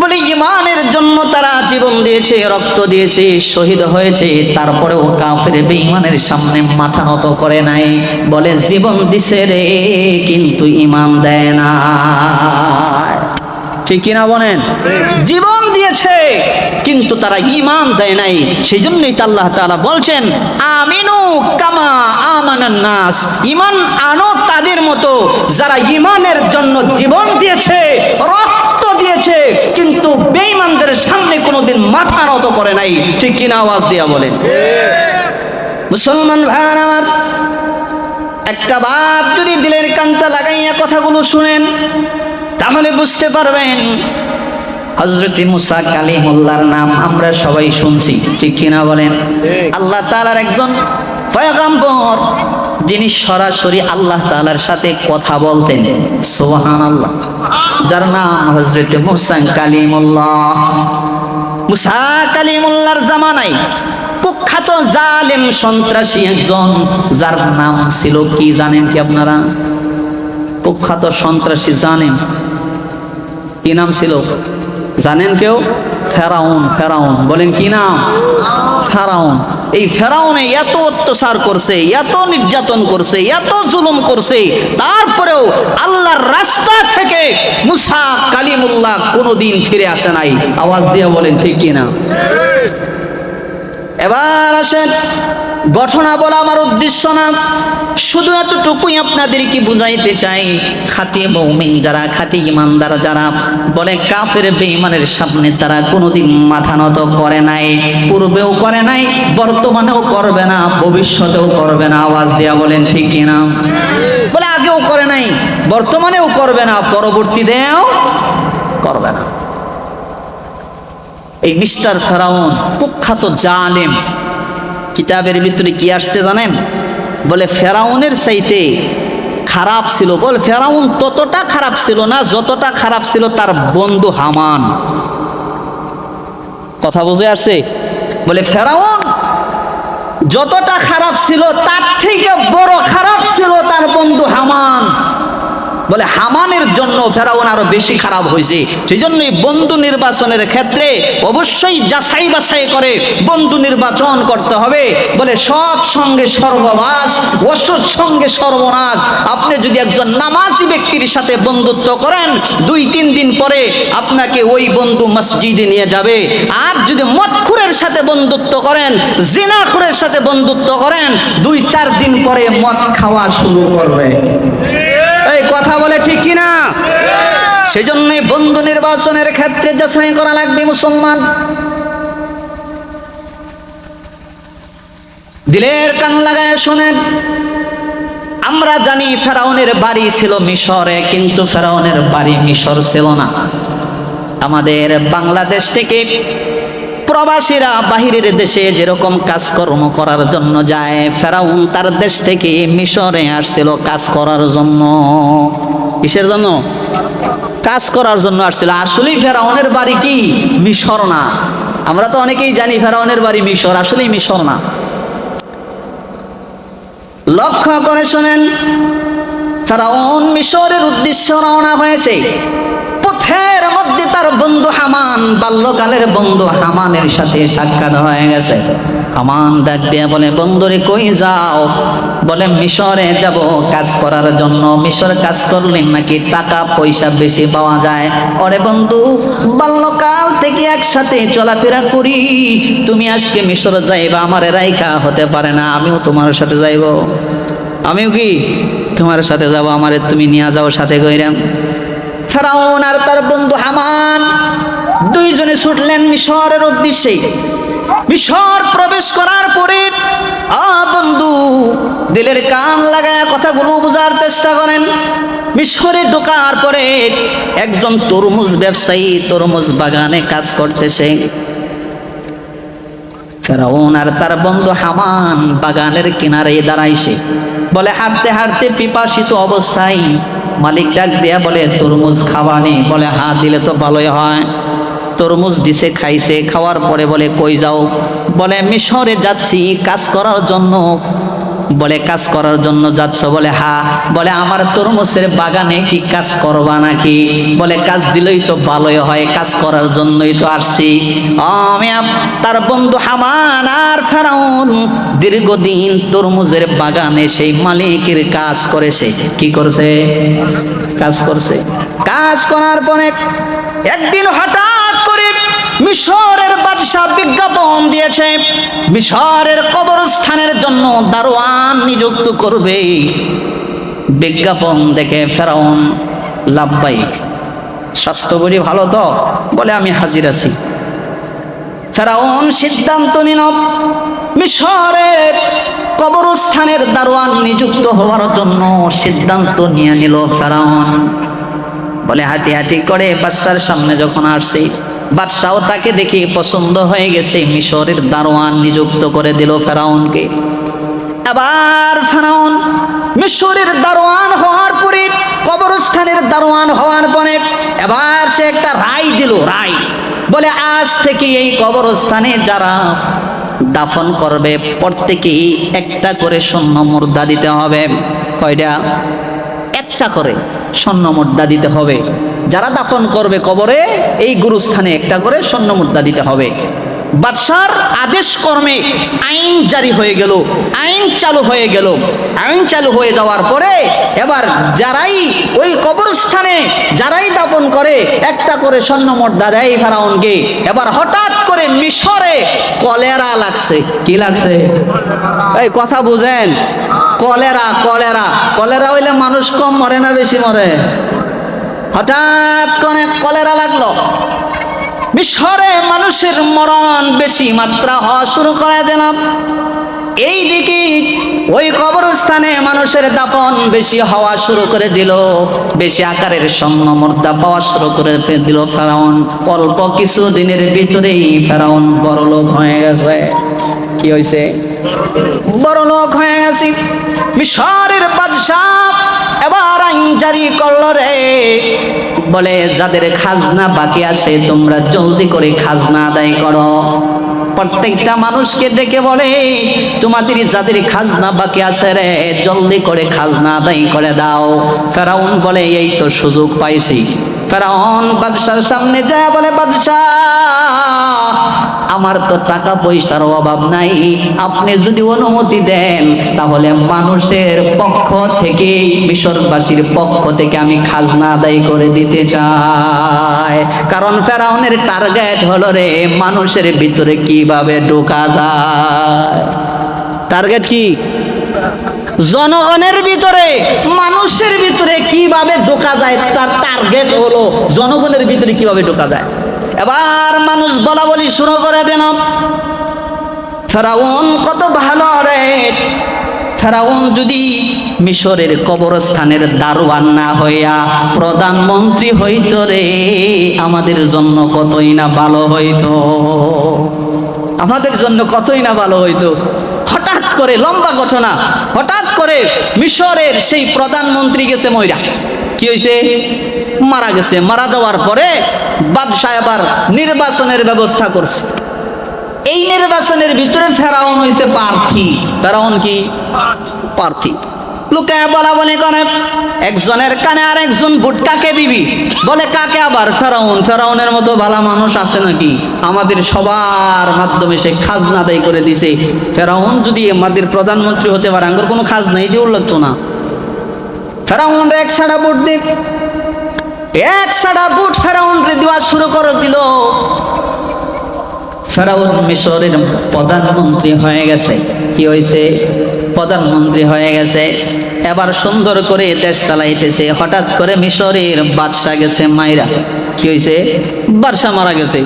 বলে ঈমানের জন্য তারা জীবন দিয়েছে, রক্ত দিয়েছে, শহীদ হয়েছে, তারপরেও কাফের বেঈমানের সামনে মাথা নত করে নাই। বলে জীবন দিছে রে, কিন্তু ঈমান দেয় না। ঠিক কিনা বলেন? জীবন দিয়েছে কিন্তু তারা ঈমান দেয় নাই। সেই জন্যই তো আল্লাহ তাআলা বলছেন, আমিনু কামা আমানান নাস, ঈমান আনো তাদের মতো যারা ঈমানের জন্য জীবন দিয়েছে, রক্ত দিয়েছে, কিন্তু বেঈমানদের সামনে কোনোদিন মাথা নত করে নাই। ঠিক কিনা? আওয়াজ দিয়া বলেন। মুসলমান ভাইরা আমার, একটা বার যদি দিলের কানটা লাগাইয়া কথাগুলো শুনেন, তাহলে বুঝতে পারবেন হযরত মুসা কালিমুল্লাহর নাম আমরা সবাই শুনছি। ঠিক কিনা বলেন? আল্লাহ তাআলার একজন পয়গম্বর, যিনি সরাসরি আল্লাহ তাআলার সাথে কথা বলতেন। সুবহানাল্লাহ। যার নাম হযরত মুসা কালিমুল্লাহ। মুসা কালিমুল্লাহর জামানায় কুখ্যাত জালেম সন্ত্রাসী একজন, যার নাম ছিল কি জানেন কি আপনারা? কুখ্যাত সন্ত্রাসী জানেন কি নাম ছিল? জানেন কেউ? ফেরাউন। ফেরাউন। বলেন কি নাম? ফেরাউন। এই ফেরাউনে এত অত্যাচার করছে, এত নির্যাতন করছে, এত জুলুম করছে, তারপরেও আল্লাহর রাস্তা থেকে মুসা কালিমুল্লাহ কোনোদিন ফিরে আসে নাই। আওয়াজ দিয়ে বলেন ঠিক কিনা? এবার আসেন ঘটনা বলা আমার উদ্দেশ্য না, শুধু এতটুকুই আপনাদেরকে বুঝাইতে চাই, খাঁটি মুমিন যারা, খাঁটি ইমানদার যারা, বলে কাফের বেঈমানের সামনে তারা কোনোদিন মাথা নত করে নাই, পূর্বেও করে নাই, বর্তমানেও করবে না, ভবিষ্যতেও করবে না। আওয়াজ দিয়া বলেন ঠিক কিনা? বলে আগেও করে নাই, বর্তমানেও করবে না, পরবর্তীতেও করবে না। এই মিস্টার ফেরাউন কুখ্যাত জালেম, কিতাবের ভিতরে কি আসছে জানেন? বলে ফেরাউনের চাইতে খারাপ ছিল, বলে ফেরাউন ততটা খারাপ ছিল না যতটা খারাপ ছিল তার বন্ধু হামান। কথা বুঝে আসছে? বলে ফেরাউন যতটা খারাপ ছিল তার থেকে বড় খারাপ ছিল তার বন্ধু হামান। বলে হামানের জন্য ফেরাউন আরো বেশি খারাপ হয়েছে। সেই জন্যই বন্ধু নির্বাচনের ক্ষেত্রে অবশ্যই যাচাই বাছাই করে বন্ধু নির্বাচন করতে হবে। বলে সৎ সঙ্গে স্বর্গবাস, অসৎ সঙ্গে সর্বনাশ। আপনি যদি একজন নামাজি ব্যক্তির সাথে বন্ধুত্ব করেন, 2-3 দিন পরে আপনাকে ওই বন্ধু মসজিদে নিয়ে যাবে। আর যদি মদখুরের সাথে বন্ধুত্ব করেন, জিনাখুরের সাথে বন্ধুত্ব করেন, 2-4 দিন পরে মদ খাওয়া শুরু করবে। এই কথা বলে ঠিক কিনা? সেজন্য বন্ধু নির্বাচনের ক্ষেত্রে যাচাই করা লাগবে মুসলমান। দিলের কান লাগায় শোনেন, আমরা জানি ফেরাউনের বাড়ি ছিল মিশরে, কিন্তু ফেরাউনের বাড়ি মিশর ছিল না। আমাদের বাংলাদেশ থেকে প্রবাসীরা বাহিরের দেশে যেরকম কাজকর্ম করার জন্য যায়, ফেরাউন তার দেশ থেকে মিশরে আসছিল কাজ করার জন্য। কিসের জন্য? কাজ করার জন্য আসছিল। আসলেই ফেরাউনের বাড়ি কি মিশর না। আমরা তো অনেকেই জানি ফেরাউনের বাড়ি মিশর, আসলেই মিশর না। লক্ষ্য করে শোনেন, ফেরাউন মিশরের উদ্দেশ্যে রওনা হয়েছে। পথের মধ্যে তার বন্ধু হামান, বাল্যকালের বন্ধু হামানের সাথে সাক্ষাৎ হয়ে গেছে। হামান ডাক দিয়ে বলে, বন্ধুরে কই যাও? বলে মিশরে যাব কাজ করার জন্য। মিশরে কাজ করলে নাকি টাকা পয়সা বেশি পাওয়া যায়। ওরে বন্ধু, বাল্যকাল থেকে একসাথে চলাফেরা করি, তুমি আজকে মিশরে যাইবা, আমার রাইখা হতে পারে না, আমিও তোমার সাথে যাইব। আমিও কি তোমার সাথে যাব, আমারে তুমি নিয়ে যাও সাথে কইরাম। ফেরাউন আর তার বন্ধু হামান দুইজনে ছুটলেন মিশরের উদ্দেশ্যে। মিশর প্রবেশ করার পরে বন্ধু দিলের কান লাগায় কথাগুলো বোঝার চেষ্টা করেন। মিশরে ঢোকার পরে একজন তরমুজ ব্যবসায়ী তরমুজ বাগানে কাজ করতেছে। ফেরাউন আর তার বন্ধু হামান বাগানের কিনারে দাঁড়াইছে। বলে হাঁটতে হাঁটতে পিপাসিত অবস্থায় মালিক ডাক দেয়া বলে, তরমুজ খাওয়ানি? বলে হ্যাঁ, দিলে তো ভালোই হয়। তরমুজ দিছে, খাইছে। খাওয়ার পরে বলে কই যাও? বলে মিশরে যাচ্ছি কাজ করার জন্য। বলে কাজ করার জন্য যাচ্ছ? বলে হ্যাঁ। বলে আমার তরমুজের বাগানে কি কাজ করবা নাকি? বলে কাজ দিলেই তো ভালোই হয়, কাজ করার জন্যই তো আসছি। আমি তার বন্ধু হামান আর ফেরাউন দীর্ঘদিন তরমুজের বাগানে সেই মালিকের কাজ করেছে। কি করছে? কাজ করছে। কাজ করার পরে একদিন হঠাৎ করে মিশরের বাদশা বিজ্ঞাপন দিয়েছে মিশরের কবরস্থানের জন্য দারোয়ান নিযুক্ত করবে। বিজ্ঞাপন দেখে ফেরাউন লাব্বাইক, স্বাস্থ্য বড়ি ভালো তো? বলে আমি হাজির আছি। ফেরাউন সিদ্ধান্ত নিল মিশরের কবরস্থানের দারোয়ান নিযুক্ত হওয়ার জন্য সিদ্ধান্ত নিয়ে নিল ফেরাউন। বলে হাঁটি হাঁটি করে বাদশার সামনে যখন আসছে, বাদশাও তাকে দেখে পছন্দ হয়ে গেছে, মিশরের দারোয়ান নিযুক্ত করে দিল ফেরাউনকে। আবার ফেরাউন মিশরের দারোয়ান হওয়ার পরে, কবরস্থানের দারোয়ান হওয়ার পরে এবার সে একটা রায় দিল। রায় বলে আজ থেকে এই কবরস্থানে যারা দাফন করবে প্রত্যেকেই একটা করে স্বর্ণ মুদ্রা দিতে হবে। কয়টা? একটা করে স্বর্ণ মুদ্রা দিতে হবে। যারা দাফন করবে কবরে এই গুরুস্থানে একটা করে স্বর্ণ মুদ্রা দিতে হবে। বাদশার আদেশ কর্মে আইন জারি হয়ে গেল, আইন চালু হয়ে গেল। আইন চালু হয়ে যাওয়ার পরে এবার যারাই ওই কবরস্থানে যারাই দাপন করে একটা করে স্বর্ণ মুদ্রা দেয় ফেরাউনকে। এবার হঠাৎ করে মিশরে কলেরা লাগছে। কি লাগছে? এই কথা বুঝেন, কলেরা। কলেরা কলেরা হইলে মানুষ কম মরে না বেশি মরে? হঠাৎ করে কলেরা লাগলো, মিশরে মানুষের মরণ বেশি মাত্রা হওয়া শুরু করে দিলাম। এইদিকে ওই কবরস্থানে মানুষের দাফন বেশি হওয়া শুরু করে দিল, বেশি আকারের স্বর্ণ মুদ্রা পাওয়া শুরু করে দিল ফেরাউন। অল্প কিছু দিনের ভিতরেই ফেরাউন বড়লোক হয়ে গেছে। কি হয়েছে? বড়লোক হয়ে গেছে। মিশরের বাদশাহ এবার আইন জারি করলো রে, বলে যাদের খাজনা বাকি আছে তোমরা জলদি করে খাজনা আদায় করো। প্রত্যেকটা মানুষকে ডেকে বলে তোমাদের যাদের খাজনা বাকি আছে রে জলদি করে খাজনা আদায় করে দাও। ফেরাউন বলে এই তো সুযোগ পাইছি। ফেরাউন বাদশার সামনে যায় বলে, বাদশাহ আমার তো টাকা পয়সার অভাব নাই, আপনি যদি অনুমতি দেন তাহলে মানুষের পক্ষ থেকে, মিশরবাসীর পক্ষ থেকে আমি খাজনা আদায় করে দিতে চাই। কারণ ফেরাউনের টার্গেট হলো রে মানুষের ভিতরে কিভাবে ঢোকা যায়। টার্গেট কি? জনগণের ভিতরে, মানুষের ভিতরে কিভাবে ঢোকা যায়, তার টার্গেট হলো জনগণের ভিতরে কিভাবে ঢোকা যায়। এবার মানুষ বলা বলি শুরু করে দিল। ফেরাউন কত ভালো রে, ফেরাউন যদি মিশরের কবরস্থানের দারোয়ান না হইয়া প্রধানমন্ত্রী হইতো রে আমাদের জন্য কতই না ভালো হইতো, আমাদের জন্য কতই না ভালো হইতো। হঠাৎ করে লম্বা ঘটনা, হঠাৎ করে মিশরের সেই প্রধানমন্ত্রী গেছে মইরা। কি হয়েছে? মারা গেছে। মারা যাওয়ার পরে বাদশাহ এবার নির্বাচনের ব্যবস্থা করছে। এই নির্বাচনের ভিতরে ফেরাউন হয়েছে প্রার্থী। ফেরাউন কি? প্রার্থী। লোকে বলা বলি করে, একজনের কানে আর একজন ভোট কাকে দিবি, বলে কাকে? আবার ফেরাউন। ফেরাউনের মতো ভালো মানুষ আছে নাকি? আমাদের সবার মাধ্যমে সে খাজনা আদায় করে দিছে। ফেরাউন যদি আমাদের প্রধানমন্ত্রী হতে পারে আঙ্গুর কোনো খাজনাই দিয়ে লাগতো না। ফেরাউন এক ছাড়া ভোট দিন, এক ছাড়া ভোট ফেরাউন দেওয়া শুরু করে দিল। ফেরাউন মিশরের প্রধানমন্ত্রী হয়ে গেছে। কি হয়েছে? প্রধানমন্ত্রী হয়ে গেছে। এবার সুন্দর করে দেশ চালাইতেছে। হঠাৎ করে মিশরের বাদশা গেছে মাইরা। কি হয়েছে? বাদশা মারা গেছে।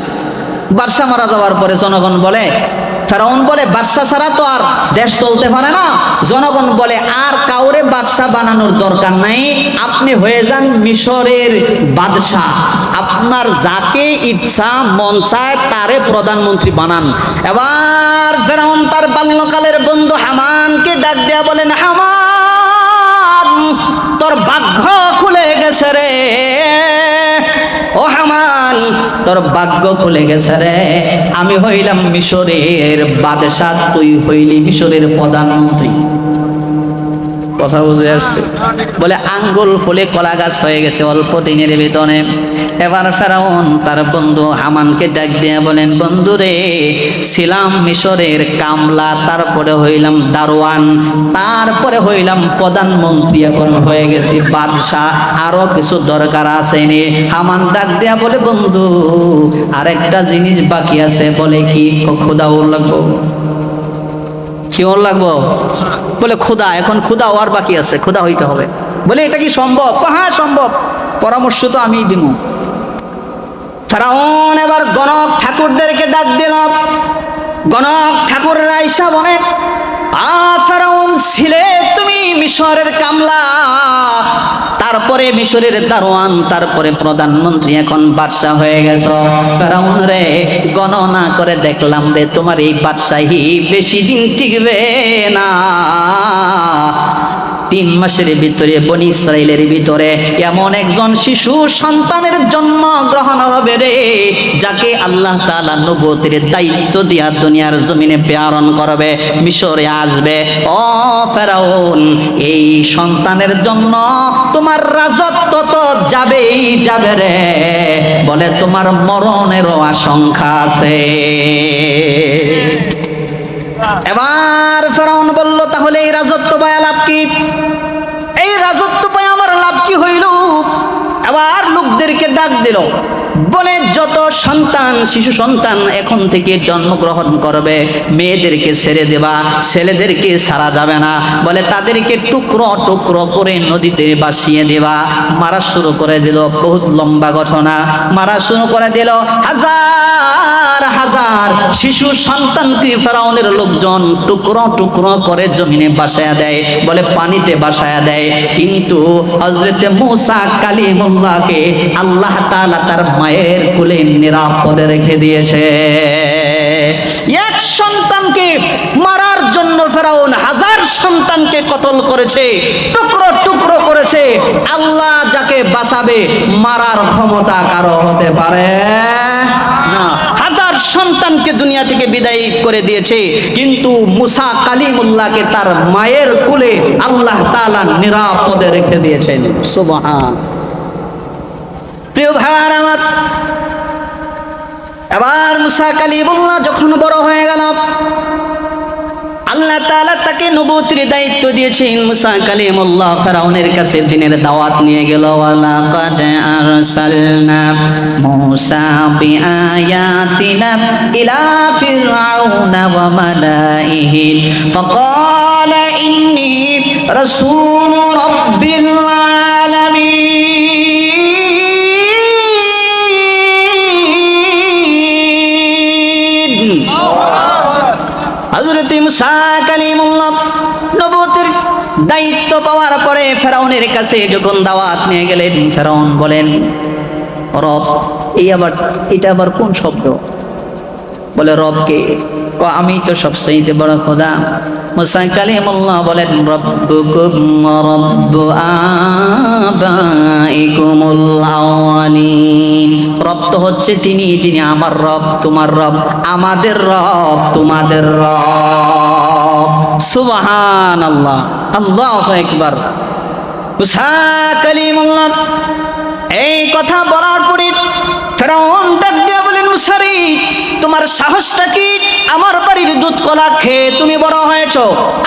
বাদশা মারা যাওয়ার পরে জনগণ বলে, ফেরাউন বলে বাদশা ছাড়া তো আর দেশ চলতে পারে না। জনগণ বলে আর কাউরে বাদশা বানানোর দরকার নাই, আপনি হয়ে যান মিশরের বাদশা। আপনার যাকে ইচ্ছা মন চায় তারে প্রধানমন্ত্রী বানান। এবার ফেরাউন তার বাল্যকালের বন্ধু হামানকে ডাক দেয়া বলেন, হামান তোর ভাগ্য খুলে গেছে রে, ও হামান তোর ভাগ্য খুলে গেছে রে। আমি হইলাম মিশরের বাদশা, তুই হইলি মিশরের প্রধানমন্ত্রী। কথা বুঝে আসছে? বলে আঙ্গুল ফুলে কলা গাছ হয়ে গেছে অল্প দিনের ভিতরে। এবার ফেরাউন তার বন্ধু হামানকে ডাক দিয়ে বলেন, বন্ধু রে, ছিলাম মিশরের কামলা, তারপরে হইলাম দারোয়ান, তারপরে হইলাম প্রধানমন্ত্রী, এখন হয়ে গেছি বাদশাহ, আরো কিছু দরকার আছে নি। হামান ডাক দিয়া বলে, বন্ধু আরেকটা জিনিস বাকি আছে। বলে কি? খোদাও লাগবো। কি ওর লাগবো? বলে ক্ষুধা। এখন ক্ষুধা হওয়ার বাকি আছে, ক্ষুধা হইতে হবে। বলে এটা কি সম্ভব? হ্যাঁ সম্ভব, পরামর্শ তো আমিই দিব। ফেরাউন এবার গণক ঠাকুরদেরকে ডাক দিল। গণক ঠাকুররা আইসা বলে, ফেরাউন ছিলে তুমি মিশরের কামলা, তারপরে মিশরের দারোয়ান, তারপরে প্রধানমন্ত্রী, এখন বাদশাহ হয়ে গেছ। ফেরাউন রে, গণনা করে দেখলাম রে তোমার এই বাদশাহী বেশি দিন টিকবে না। 3 মাসের ভিতরে বনি ইসরাইলের ভিতরে এমন একজন শিশু সন্তানের জন্ম গ্রহণ হবে রে, যাকে আল্লাহ তাআলা নবুয়তের দায়িত্ব দিয়া দুনিয়ার জমিনে প্রেরণ করবে। মিশরে আসবে, ও ফেরাউন, এই সন্তানের জন্য তোমার রাজত্ব তো যাবেই যাবে রে, বলে তোমার মরণেরও আশঙ্কা আছে। এবার ফেরাউন বলল, তাহলে এই রাজত্ব পায়া লাভ কি? এই রাজত্ব পায়া আমার লাভ কি হইল? এবার লোকদেরকে ডাক দিল, বলে যত সন্তান, শিশু সন্তান এখন থেকে জন্মগ্রহণ করবে, মেয়েদেরকে ছেড়ে দেবা, ছেলেদেরকে ছাড়া যাবে না, বলে তাদেরকে টুকরো টুকরো করে নদীতে ভাসিয়ে দেবা। মারা শুরু করে দিল, বহুত লম্বা ঘটনা। মারা শুরু করে দিল, হাজার হাজার শিশু সন্তানকে ফেরাউনের লোকজন টুকরো টুকরো করে জমিনে ভাসায়া দেয়, বলে পানিতে ভাসায়া দেয়। কিন্তু হযরতে মূসা কালিমুল্লাহকে আল্লাহ তাআলা তার মায়ের কোলে নিরাপদে রেখে দিয়েছে। এক সন্তানকে মারার জন্য ফেরাউন হাজার সন্তানকে কতল করেছে, টুকরো টুকরো করেছে। আল্লাহ যাকে বাঁচাবে, মারার ক্ষমতা কারো হতে পারে না। হাজার সন্তানকে দুনিয়া থেকে বিদায় করে দিয়েছে, কিন্তু মূসা কালিমুল্লাহকে তার মায়ের কোলে আল্লাহ তাআলা নিরাপদে রেখে দিয়েছেন। সুবহান। প্রিয় ভাইরা আমার, এবার মূসা কালিমুল্লাহ যখন বড় হয়ে গেল, আল্লাহ তাআলা তাকে নবুয়তের দায়িত্ব দিয়েছেন। মূসা কালিমুল্লাহ ফেরাউনের কাছে দ্বীনের দাওয়াত নিয়ে গেল। ওয়ালাকাদ আরসালনা মূসা বিআয়াতিনা ইলা ফিরআউনা ওয়া মালাইহি ফাকালা ইন্নী রাসূলু রাব্বিল আলামিন। হযরত মূসা কালিমুল্লাহ নবুয়তের দায়িত্ব পাওয়ার পরে ফেরাউনের কাছে যখন দাওয়াত নিয়ে গেলেন, ফেরাউন বলেন, রব, এটা আবার কোন শব্দ? বলে, রবকে? আমি তো সবচেয়ে বড় খোদা। মূসা কালিমুল্লাহ বলেন, রব্বুকুম ওয়া রব্বু আবাইকুমুল আউয়ালিন। রব তো হচ্ছে তিনি, যিনি আমার রব, তোমার রব, আমাদের রব, তোমাদের রব। সুবহানাল্লাহ, আল্লাহু আকবার। মূসা কালিমুল্লাহ এই কথা বলার পরে ফেরাউন ডাক দিয়ে বলেন, মূসা রে, তোমার সাহসটা কি? আমার বাড়ির দুধ কলা খেয়ে তুমি বড় হয়েছ,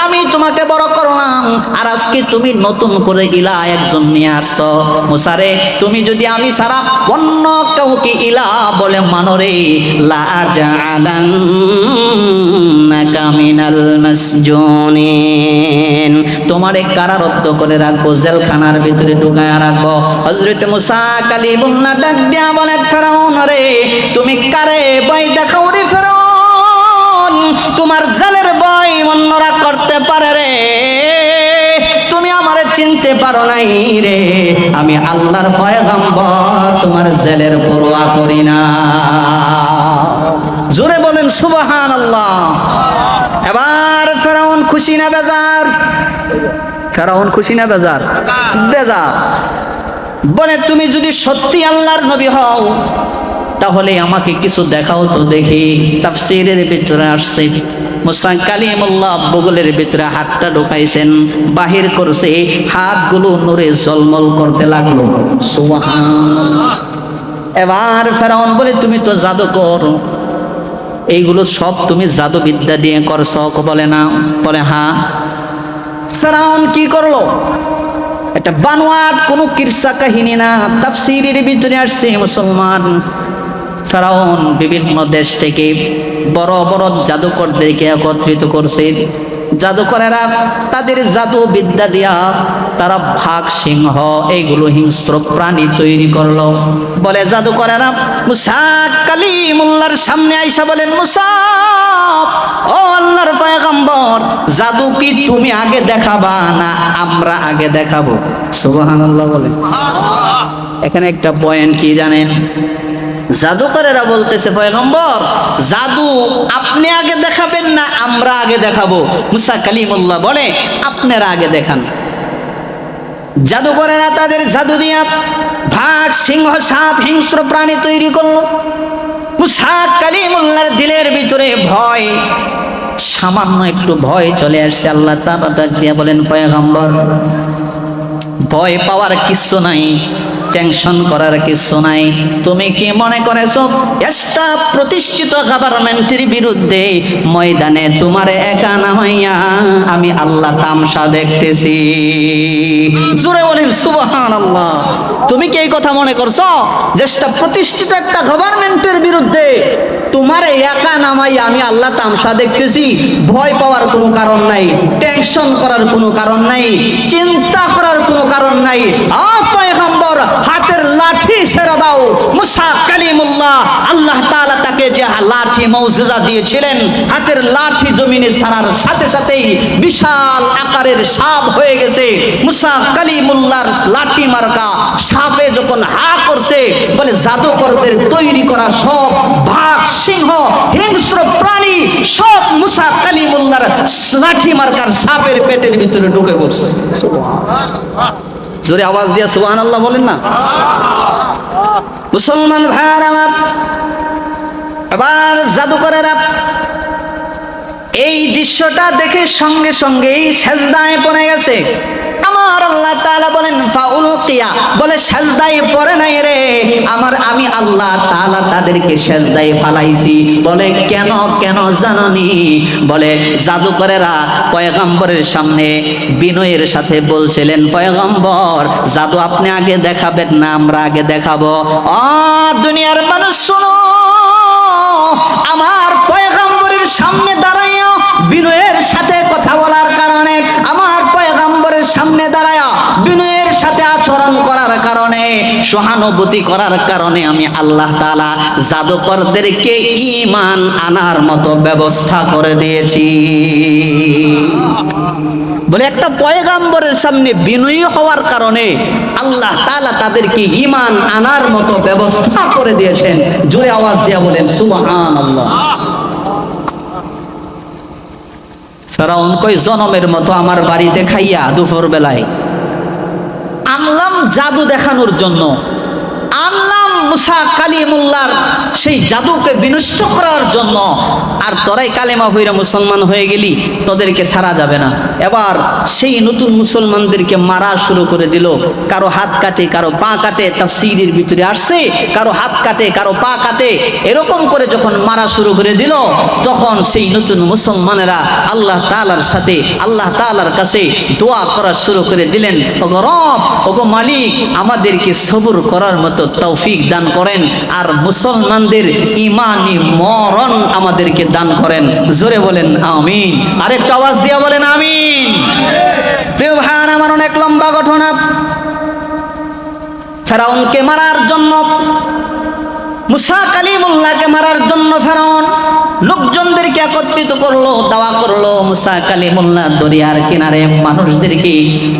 আমি তোমাকে বড় করলাম, আর আজকে তুমি নতুন করে ইলা একজন নিয়ে আসছো। মূসা রে, তুমি যদি আমি ছাড়া অন্য কাউকে ইলা বলে মানো রে, লা জাআলান্নাকা মিনাল মাসজুনিন, তোমারে কারারুদ্ধ করে রাখবো, জেলখানার ভিতরে ঢুকায়া রাখবো। হযরত মূসা কালিমুল্লাহ ডাক দিয়া বলেন, ফেরাউন রে, তুমি কারে ভয় দেখাও রে ফেরাউন? তোমার জালের ভয় অন্যরা করতে পারে রে, তুমি আমারে চিনতে পারো নাই রে, আমি আল্লাহর পয়গম্বর, তোমার জেলের পরোয়া করি না। জোরে বলেন সুবহানাল্লাহ। এবার ফেরাউন খুশি না বেজার? ফেরাউন খুশি না বেজার? বেজার। বলে, তুমি যদি সত্যি আল্লাহর নবী হও, তাহলে আমাকে কিছু দেখাও তো দেখি। তাফসীরের ভিতরে আসছে, মূসা কালিমুল্লাহ বগলের ভিতরে হাতটা ঢুকাইছেন, বাহির করছে, হাতগুলো নূরে ঝলমল করতে লাগলো। সুবহানাল্লাহ। এবার ফেরাউন বলে, তুমি তো জাদুকর, এইগুলো সব তুমি জাদুবিদ্যা দিয়ে করছো? বলে না। বলে, হ্যাঁ। ফেরাউন কি করলো? এটা বানোয়াট কোনো কিরসা কাহিনী না, তাফসীরের ভিতরে আসছে। মুসলমান ফেরাউন বিভিন্ন দেশ থেকে বড় বড় জাদুকরদেরকে একত্রিত করছে। জাদুকরেরা তাদের জাদু বিদ্যা দিয়া তারা বাঘ, সিংহ, এইগুলো হিংস্র প্রাণী তৈরি করলো। বলে জাদুকরেরা মূসা কালিমুল্লাহর সামনে আইসা বলেন, মূসা, ও আল্লাহর পয়গম্বর, জাদু কি তুমি আগে দেখাবা না আমরা আগে দেখাবো? সুবহানাল্লাহ বলেন। এখানে একটা পয়েন্ট কি জানেন? জাদুকরেরা বলতেছে, পয়গম্বর, জাদু আপনি আগে দেখাবেন না আমরা আগে দেখাবো? মূসা কালিমুল্লাহ বলে, আপনারা আগে দেখান। জাদুকরেরা তাদের জাদু দিয়া বাঘ, সিংহ, সাপ, হিংস্র প্রাণী তৈরি করলো। মূসা কালিমুল্লাহর দিলের ভিতরে ভয় সামান্য একটু ভয় চলে আসছে। আল্লাহ তাআলা ডাক দিয়ে বলেন, পয়গম্বর ভয় পাওয়ার কিছু নাই, টেনশন করার কিছু নাই। তুমি কি মনে করেছো একটা প্রতিষ্ঠিত গভর্নমেন্টের বিরুদ্ধে ময়দানে তোমার একা নামাইয়া আমি আল্লাহ তামসা দেখতেছি? জোরে বলেন সুবহানাল্লাহ। তুমি কি এই কথা মনে করছো যে একটা প্রতিষ্ঠিত একটা গভর্নমেন্টের বিরুদ্ধে তোমার একা নামাইয়া আমি আল্লাহ তামসা দেখতেছি? ভয় পাওয়ার কোনো কারণ নাই, টেনশন করার কোনো কারণ নাই, চিন্তা করার কোনো কারণ নাই। পয়গম্বর হাতের লাঠি ছেড়ে দাও। মুসা কালিমুল্লাহ, আল্লাহ তাআলা তাকে যে লাঠি মৌজিজা দিয়েছিলেন, হাতের লাঠি জমিনে ছাড়ার সাথে সাথেই বিশাল আকারের সাপ হয়ে গেছে। মুসা কালিমুল্লাহর লাঠি মার্কা সাপে যখন হা করছে, বলে জাদুকরদের তৈরি করা সব বাঘ, সিংহ, হিংস্র প্রাণী সব মুসা কালিমুল্লাহর লাঠি মার্কার সাপের পেটের ভিতরে ঢুকে পড়ছে। জোরে আওয়াজ দিয়া সুবহানাল্লাহ বলেন না। মুসলমান ভাইরা আমার, এবার জাদুকরেরা এই দৃশ্যটা দেখে সঙ্গে সঙ্গেই সেজদায় পড়ে গেছে। আমার আল্লাহ তাআলা বলেন ফাউলকিয়া, বলে সেজদায় পড়ে নাই রে, আমি আল্লাহ তাআলা তাদেরকে সেজদায় ফালাইছি। বলে কেন কেন জাননি? বলে জাদুকরেরা পয়গম্বরের সামনে বিনয়ের সাথে বলছিলেন, পয়গম্বর জাদু আপনি আগে দেখাবেন না আমরা আগে দেখাবো? দুনিয়ার মানুষ শুনো, আমার পয়গম্বরের সামনে দাঁড়াইয়া বিনয়ের সাথে কথা বলার কারণে, আমার পয়গম্বরের সামনে দাঁড়ায়া বিনয়ের সাথে আচরণ করার কারণে, সহানুভূতি করার কারণে আমি আল্লাহ তাআলা জাদুকরদেরকে ঈমান আনার মতো ব্যবস্থা করে দিয়েছি। বলে একটা পয়গম্বরের সামনে বিনয়ী হওয়ার কারণে আল্লাহ তাআলা তাদেরকে ঈমান আনার মতো ব্যবস্থা করে দিয়েছেন। জোরে আওয়াজ দিয়া বলেন সুবহানাল্লাহ। ফেরাউন কই জনমের মতো আমার বাড়িতে খাইয়া দুপুর বেলায় আনলাম জাদু দেখানোর জন্য, আনলাম মুসা কালিমুল্লাহর সেই জাদুকে বিনষ্ট করার জন্য, আর তোরাই কালেমা পড়ে মুসলমান হয়ে গেলি, তোদেরকে ছাড়া যাবে না। এবার সেই নতুন মুসলমানদেরকে মারা শুরু করে দিল। কারো হাত কাটে, কারো পা কাটে, তাফসীরের ভিতরে আসছে কারো হাত কাটে, কারো পা কাটে। এরকম করে যখন মারা শুরু করে দিল, তখন সেই নতুন মুসলমানেরা আল্লাহ তাআলার সাথে, আল্লাহ তাআলার কাছে দোয়া করা শুরু করে দিলেন, ওগো রব, ওগো মালিক, আমাদেরকে সবর করার মতো তৌফিক দান করেন, আর মুসলমানদের ঈমানি মরণ আমাদেরকে দান করেন। জোরে বলেন আমিন। আরেকটা আওয়াজ দিয়ে বলেন আমিন। প্রিয় ভাই আমার, অনেক লম্বা ঘটনা। ফেরাউনকে মারার জন্য, মুসা কালিমুল্লাহকে মারার জন্য ফেরাউন লোকজনদেরকে একত্রিত করলো, দাওয়া করলো। মুসা কালিমুল্লাহ দরিয়ার কিনারে মানুষদেরকে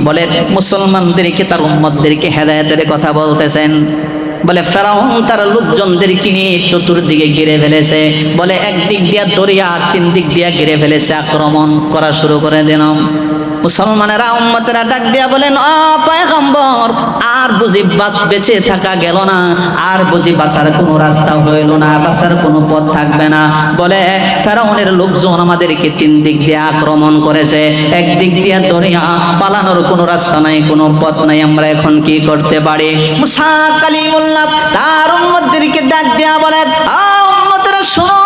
বলে, মুসলমানদেরকে, তার উম্মতদেরকে হেদায়েতের কথা বলতেছেন। বলে ফেরাউন তার লোকজনদেরকে নিয়ে চতুর্দিকে ঘিরে ফেলেছে। বলে একদিক দিয়া দরিয়া, তিন দিক দিয়া ঘিরে ফেলেছে, আক্রমণ করা শুরু করে দিল। মুসলমানেরা, উম্মতেরা ডাক দিয়া বলেন, পয়গম্বর আর বুঝি বেঁচে থাকা গেল না, আর বুঝি বাঁচার কোনো রাস্তা হইল না, বাঁচার কোনো পথ থাকবে না। বলে ফেরাউনের লোকজন আমাদেরকে তিন দিক দিয়ে আক্রমণ করেছে, একদিক দিয়ে দরিয়া, পালানোর কোনো রাস্তা নাই, কোনো পথ নাই, আমরা এখন কি করতে পারি? মুসা কালিমুল্লাহ তার উম্মতদেরকে ডাক দিয়া বলেন, উম্মতেরা শোনো,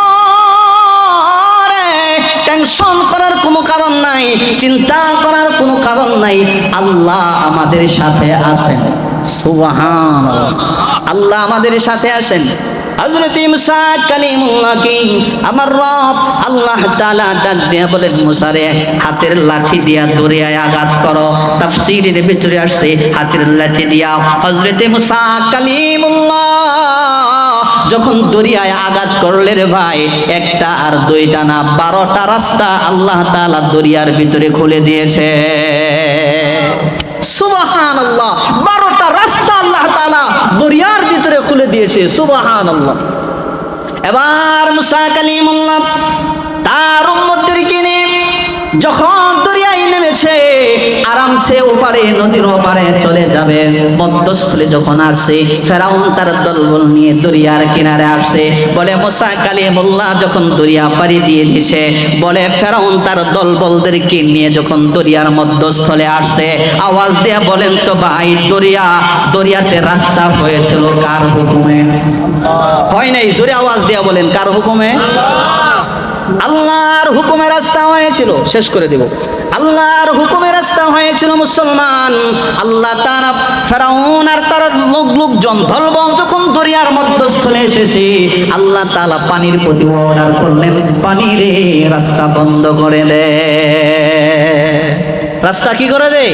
টেনশন করার কোনো কারণ নাই, চিন্তা করার কোনো কারণ নাই, আল্লাহ আমাদের সাথে আছেন। সুবহানাল্লাহ, আল্লাহ আমাদের সাথে আছেন। হযরত মুসা কালিমুল্লাহকে আমার রব আল্লাহ তাআলা ডাক দিয়ে বলেন, মুসা রে, হাতের লাঠি দিয়া দরিয়ায় আঘাত করো। তাফসীরের ভিতরে আসছে হাতের লাঠি দিয়া হযরত মুসা কালিমুল্লাহ যখন দরিয়ায় আঘাত করলে রে ভাই, একটা আর দুইটা না, 12টা রাস্তা আল্লাহ তাআলা দরিয়ার ভিতরে খুলে দিয়েছে। সুবহানাল্লাহ, 12টা রাস্তা আল্লাহ তাআলা দরিয়ার ভিতরে খুলে দিয়েছে। সুবহানাল্লাহ। এবার মুসা কালিমুল্লাহ তার উম্মতদেরকে নিয়ে যখন দরিয়ায় নেমেছে, আরাম সে ওপারে নদীর ওপারে চলে যাবে। মধ্যস্থলে যখন আসছে ফেরাউন তার দলবল নিয়ে দরিয়ার কিনারে আসছে। বলে মুসা কালিমুল্লাহ যখন দরিয়া পাড়ি দিয়ে দিছে, বলে ফেরাউন তার দলবলদেরকে নিয়ে যখন দরিয়ার মধ্যস্থলে আসছে, আওয়াজ দিয়ে বলেন তো ভাই, দরিয়াতে রাস্তা হয়েছিল কার হুকুমে? হয় নাই, জোরে আওয়াজ দিয়ে বলেন কার হুকুমে? আল্লাহর হুকুমে রাস্তা হয়েছিল। শেষ করে দেব। আল্লাহর হুকুমে রাস্তা হয়েছিল মুসলমান। আল্লাহ তাআলা ফেরাউন আর তার লোকজন দলবল যখন দরিয়ার মধ্যস্থলে এসেছে, আল্লাহ তাআলা পানির প্রতি অর্ডার করলেন, পানির রাস্তা বন্ধ করে দে। রাস্তা কি করে দে?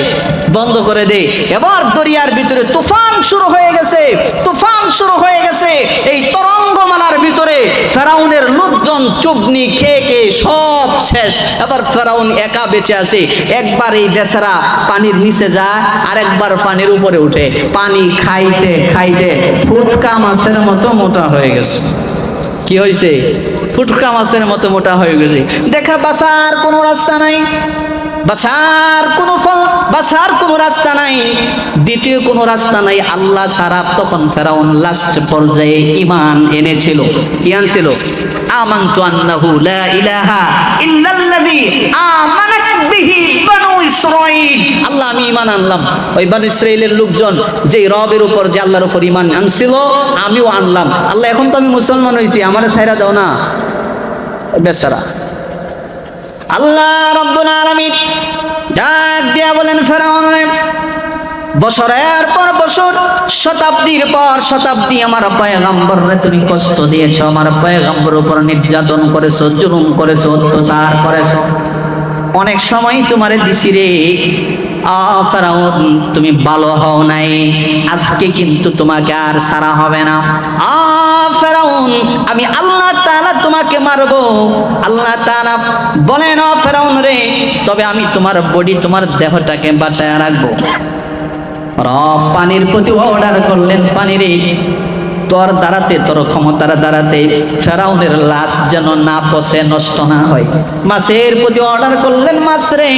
বন্ধ করে দে। এবার দরিয়ার ভিতরে তুফান শুরু হয়ে গেছে, তুফান শুরু হয়ে গেছে। এই তরঙ্গমালার ভিতরে ফেরাউনের লোকজন চুবনি খেয়ে খেয়ে সব শেষ। এবার ফেরাউন একা বেঁচে আছে। একবার এই বেচারা পানির নিচে যায়, আর একবার পানির উপরে উঠে। পানি খাইতে খাইতে ফুটকা মাছের মতো মোটা হয়ে গেছে। কি হয়েছে? ফুটকা মাছের মতো মোটা হয়ে গেছে। দেখা বাঁচার কোনো রাস্তা নাই, বাঁচার কোনো রাস্তা নাই, দ্বিতীয় কোনো রাস্তা নাই আল্লাহ ছাড়া। তখন ফেরাউন লাস্ট পর্যায়ে ঈমান এনেছিল। কি আনছিল? আমানতু আন্নাহু লা ইলাহা ইল্লাল্লাযী আমানাত বিহি বানু ইসরাঈল। আল্লাহ আমি ঈমান আনলাম। ওই বানু ইসরাঈলের লোকজন যে রবের উপর, যে আল্লাহর উপর ঈমান আনছিল, আমিও আনলাম। আল্লাহ এখন তো আমি মুসলমান হয়েছি, আমারে ছাইরা দাও না। বেচারা আল্লাহ রাব্বুল আলামিন ডাক দিয়া বলেন ফেরাউন, বছরের পর বছর, শতাব্দীর পর শতাব্দী আমার পয়গম্বররে তুমি কষ্ট দিয়েছো, আমার পয়গম্বর উপর নির্যাতন করেছো, জুলুম করেছো, অত্যাচার করেছো। অনেক সময় তোমারে দিছি রে। ফেরাউন তুমি ভালো হও নাই, আজকে কিন্তু তোমাকে আর ছাড়া হবে না। ফেরাউন আমি আল্লাহ তাআলা তোমাকে মারবো। আল্লাহ তাআলা বলেন ফেরাউন রে, তবে আমি তোমার বডি, তোমার দেহটাকে বাঁচায় রাখবো। রব পানির প্রতি অর্ডার করলেন, পানি রে তোর দাঁড়াতে, তোর ক্ষমতার দাঁড়াতে ফেরাউনের লাশ যেন না পচে, নষ্ট না হয়। মাছের প্রতি অর্ডার করলেন, মাছ রে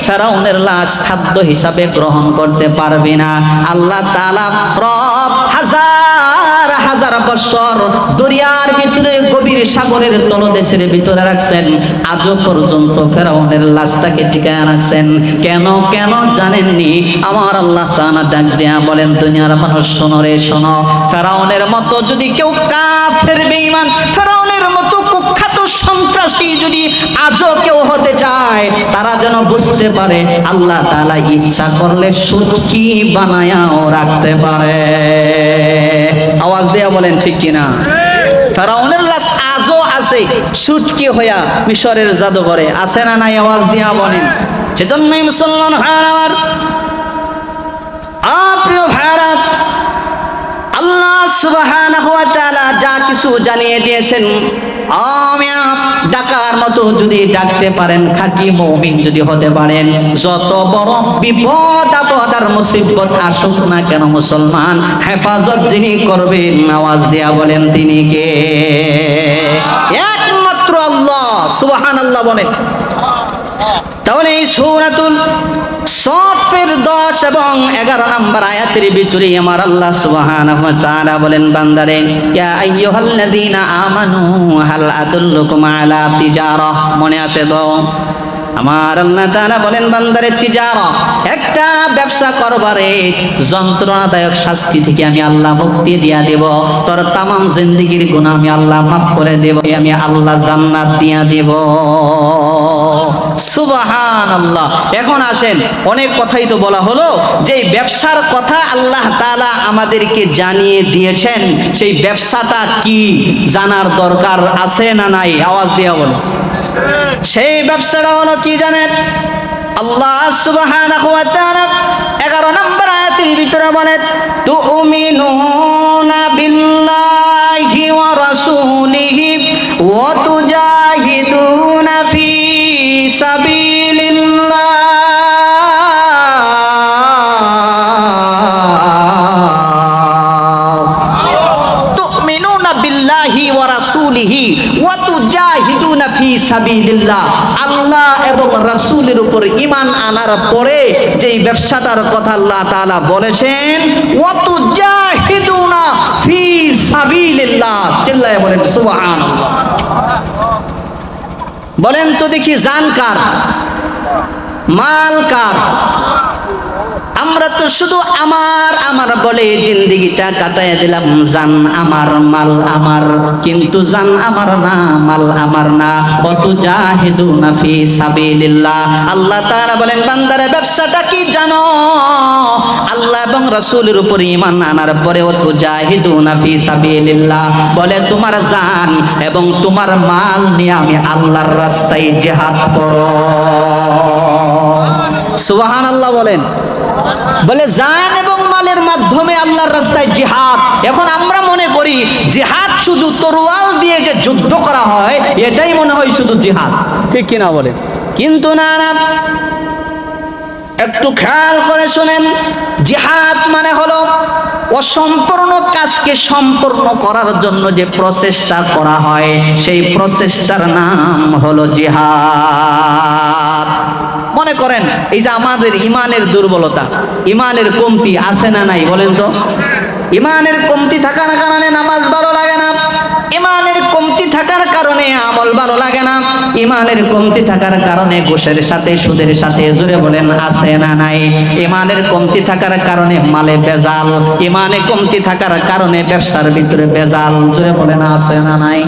ফেরাউনের লাশ খাদ্য হিসাবে গ্রহণ করতে পারবি না। আল্লাহ তাআলা রব হাজার হাজার বছর দরিয়ার ভিতরে, গভীর সাগরের তলদেশের ভিতরে রাখছেন। আজও পর্যন্ত ফেরাউনের লাশটাকে টিকায় রাখছেন। কেন কেন জানেননি? আমার আল্লাহ তাআলা ডাক দিয়া বলেন, দুনিয়ার মানুষ শোনো রে, শোনো। ফেরাউনের মতো যদি কেউ কাফের বেঈমান, ফেরাউনের মতো কুখ্যাত সন্ত্রাসী যদি আজও কেউ হতে চায়, তারা যেন বুঝতে পারে আল্লাহ তাআলা ইচ্ছা করলে সুটকি বানায়াও রাখতে পারে। আওয়াজ দেয়া বলেন ঠিক কিনা? ফেরাউনের লাশ আজও আছে সুটকি হইয়া মিশরের জাদুঘরে, আছে না নাই? আওয়াজ দিয়া বলেন। সেজন্যই মুসলমান ভাইরা আমার, প্রিয় ভাইরা, আল্লাহ সুবহানাহু ওয়া তাআলা যা কিছু জানিয়ে দিয়েছেন, ডাকার মতো যদি ডাকতে পারেন, খাঁটি মুমিন যদি হতে পারেন, যত বড় বিপদ আপদ আর মুসিবত আসুক না কেন, মুসলমান হেফাজত যিনি করবেন, আওয়াজ দিয়া বলেন তিনি কে? একমাত্র আল্লাহ। সুবহানাল্লাহ বলেন। তাহলে এই সূরাতুল সফের 10 এবং 11 নম্বর আয়াতের ভিতরে আমার আল্লাহ সুবহানাহু ওয়া তাআলা বলেন, বান্দারে ইয়া আইয়ুহাল্লাযীনা আমানু হাল আদুল্লুকুম আলা তিজারা। মনে আছে তো? আমার আল্লাহ তাআলা বলেন, বান্দারে তিজারা, একটা ব্যবসা করবারে যন্ত্রণাদায়ক শাস্তি থেকে আমি আল্লাহ মুক্তি দিয়া দেব। তোর তামাম জিন্দেগীর গুনাহ আমি আল্লাহ মাফ করে দেব, আমি আল্লাহ জান্নাত দিয়া দেব। সুবহানাল্লাহ। এখন আসেন, অনেক কথাই তো বলা হলো, যে ব্যবসার কথা আল্লাহ তাআলা আমাদেরকে জানিয়ে দিয়েছেন, সেই ব্যবসাটা কি জানার দরকার আছে না নাই? আওয়াজ দিয়া বলো। সেই ব্যবসাটা হলো কি জানেন? আল্লাহ সুবহানাহু ওয়া তাআলা 11 নম্বর আয়াতের ভিতরে বলেন, তুমিনুনা বিল্লাহি ওয়া রাসূলিহি ওয়া তুজাহিদুনা ফি সাবিলিল্লাহ। তুমিনুনা বিল্লাহি ওয়া রাসূলিহি ওয়া তুজাহিদুনা ফি সাবিলিল্লাহ, আল্লাহ এবং রাসূলের উপর ঈমান আনার পরে যেই ব্যবসাটার কথা আল্লাহ তাআলা বলেছেন, ওয়া তুজাহিদুনা ফি সাবিলিল্লাহ, চিল্লায়ে বলেন সুবহানাল্লাহ। বলেন তো দেখি, জান কার, মাল কার? আমরা তো শুধু আমার আমার বলে জিন্দেগিটা কাটায় দিলাম, জান আমার মাল আমার, কিন্তু জান আমার না, মাল আমার না। ওয়াতুজাহিদুনা ফি সাবিলিল্লাহ, আল্লাহ তাআলা বলেন বান্দারে ব্যবসাটা কি জানো? আল্লাহ এবং রাসূলের উপর ঈমান আনার পরে ওয়াতুজাহিদুনা ফি সাবিলিল্লাহ, বলে তোমার জান এবং তোমার মাল নিয়ে আমি আল্লাহর রাস্তায় জিহাদ করো। সুবহানাল্লাহ বলেন। বলে জান এবং মালের মাধ্যমে আল্লাহর রাস্তায় জিহাদ। এখন আমরা মনে করি জিহাদ শুধু তরোয়াল দিয়ে যে যুদ্ধ করা হয় এটাই মনে হয় শুধু জিহাদ, ঠিক কিনা বলেন? কিন্তু না না, একটু খেয়াল করে শুনেন, জিহাদ মানে হলো অসম্পূর্ণ কাজকে সম্পূর্ণ করার জন্য যে প্রচেষ্টা করা হয় সেই প্রচেষ্টার নাম হলো জিহাদ। মনে করেন এই যে আমাদের ইমানের দুর্বলতা, ইমানের কমতি আছে না নাই বলেন তো? ইমানের কমতি থাকার কারণে নামাজ ভালো লাগে না, ইমানের কমতি থাকার কারণে আমল ভালো লাগে না, ইমানের কমতি থাকার কারণে ঘুষের সাথে সুদের সাথে, জোরে বলেন আছে না নাই? ইমানের কমতি থাকার কারণে মালে বেজাল, ইমানে কমতি থাকার কারণে ব্যবসার ভিতরে বেজাল, জোরে বলেন আছে না নাই?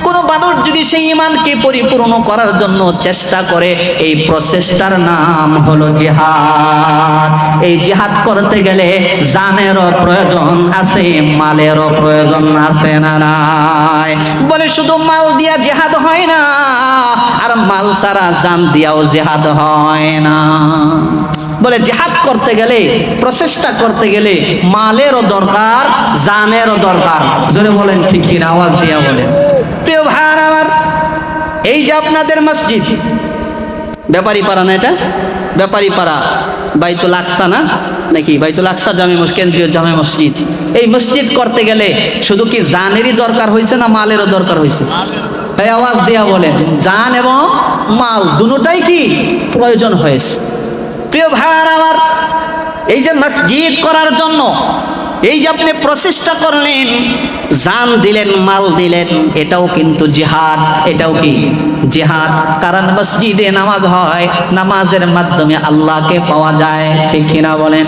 কোন মানুষ যদি সেই ইমানকে পরিপূর্ণ করার জন্য চেষ্টা করে, এই প্রচেষ্টার নাম হলো জিহাদ। এই জিহাদ করতে গেলে জানেরও প্রয়োজন আছে, মালেরও প্রয়োজন আছে না নাই? বলে শুধু মাল দিয়া জিহাদ হয় না, আর মাল ছাড়া জান দিয়াও জিহাদ হয় না। বলে জিহাদ করতে গেলে, প্রচেষ্টা করতে গেলে মালেরও দরকার, জানেরও দরকার, জোরে বলেন ঠিক কিনা, আওয়াজ দিয়া বলেন। প্রিয় ভাই আমার, এই যে আপনাদের মসজিদ, ব্যাপারী পাড়া না এটা? ব্যাপারী পাড়া বাইতুল আকসা না নাকি? বাইতুল আকসা জামে মসজিদ, কেন্দ্রীয় জামে মসজিদ। এই মসজিদ করতে গেলে শুধু কি জানেরই দরকার হয়েছে না মালেরও দরকার হয়েছে? এই আওয়াজ দিয়া বলেন, জান এবং মাল দুটোটাই কি প্রয়োজন হয়েছে। প্রিয় ভাইয়ার আমার, এই যে মসজিদ করার জন্য এই যে আপনি প্রচেষ্টা করলেন, জান দিলেন, মাল দিলেন, এটাও কিন্তু জিহাদ, এটাও কি জিহাদ। কারণ মসজিদে নামাজ হয়, নামাজের মাধ্যমে আল্লাহকে পাওয়া যায়, ঠিক কিনা বলেন?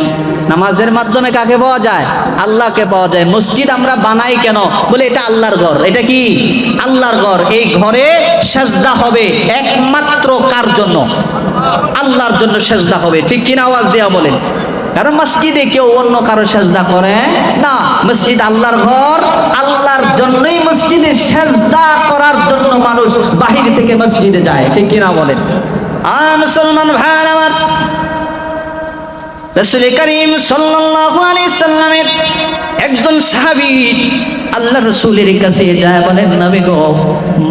নামাজের মাধ্যমে কাকে পাওয়া যায়? আল্লাহকে পাওয়া যায়। মসজিদ আমরা বানাই কেন? বলে এটা আল্লাহর ঘর। এটা কি আল্লাহর ঘর। এই ঘরে সেজদা হবে একমাত্র কার জন্য? আল্লাহর জন্য সেজদা হবে, ঠিক কিনা? আওয়াজ দেওয়া বলেন। কারণ মসজিদে কেউ অন্য কারো সেজদা করে না, মসজিদ আল্লাহর ঘর, আল্লাহর জন্যই মসজিদে সেজদা করার জন্য মানুষ বাহির থেকে মসজিদে যায়, ঠিক কিনা বলেন? মুসলমান ভাই আমার, রাসূল করিম সাল্লাল্লাহু আলাইহি সাল্লামের একজন সাহাবী আল্লাহ রাসূলের কাছে যায়, বলেন নবী গো,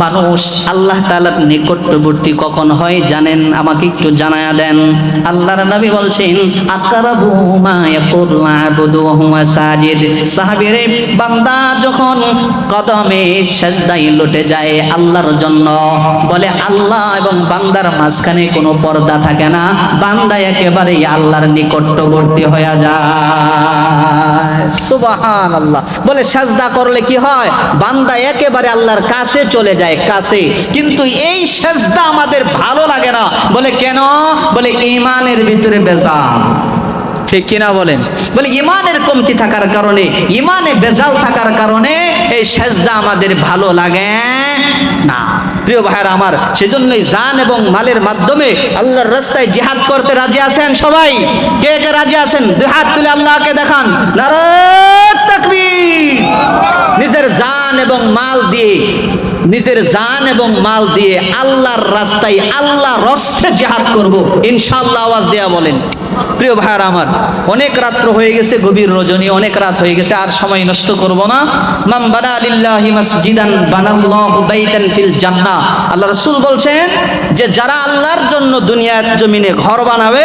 মানুষ আল্লাহ তাআলার নিকটবর্তী কখন হয় জানেন? আমাকে একটু জানায়া দেন। আল্লাহর নবী বলছেন, আকরাবু মা ইয়াকুল আবদু ওয়া হুয়া সাজিদ। সাহাবীরে, বান্দা যখন কদমে সেজদায় লুটে যায় আল্লাহর জন্য, বলে আল্লাহ এবং বান্দার মাঝখানে কোনো পর্দা থাকে না, বান্দা একেবারে আল্লাহর নিকটবর্তী হয়ে যায়। সুবহানাল্লাহ। বলে সেজদা করলে কি হয়? বান্দা একেবারে আল্লাহর কাছে চলে যায়, কাছে। কিন্তু এই সেজদা আমাদের ভালো লাগে না। বলে কেন? বলে ঈমানের ভিতরে বেজাল, ঠিক কিনা বলেন? বলে ঈমানের কমতি থাকার কারণে, ঈমানে বেজাল থাকার কারণে এই সেজদা আমাদের ভালো লাগে না। প্রিয় ভাইরা আমার, সেজন্যই জান এবং মালের মাধ্যমে আল্লাহর রাস্তায় জিহাদ করতে রাজি আছেন সবাই? কে কে রাজি আছেন? দুই হাত তুলে আল্লাহকে দেখান। নারে তাকবীর। নিজের জান এবং মাল দিয়ে, নিজের জান এবং মাল দিয়ে আল্লাহর রাস্তায়, আল্লাহর রাস্তে জিহাদ করব ইনশাআল্লাহ। আওয়াজ দেয়া বলেন। প্রিয় ভাইরা আমার, অনেক রাত্র হয়ে গেছে, গভীর রজনী, অনেক রাত হয়ে গেছে, আর সময় নষ্ট করব না। মান বানা লিল্লাহি মাসজিদান বানাল্লাহু বাইতান ফিল জান্নাহ। আল্লাহ রাসূল বলছেন যে যারা আল্লাহর জন্য দুনিয়ার জমিনে ঘর বানাবে,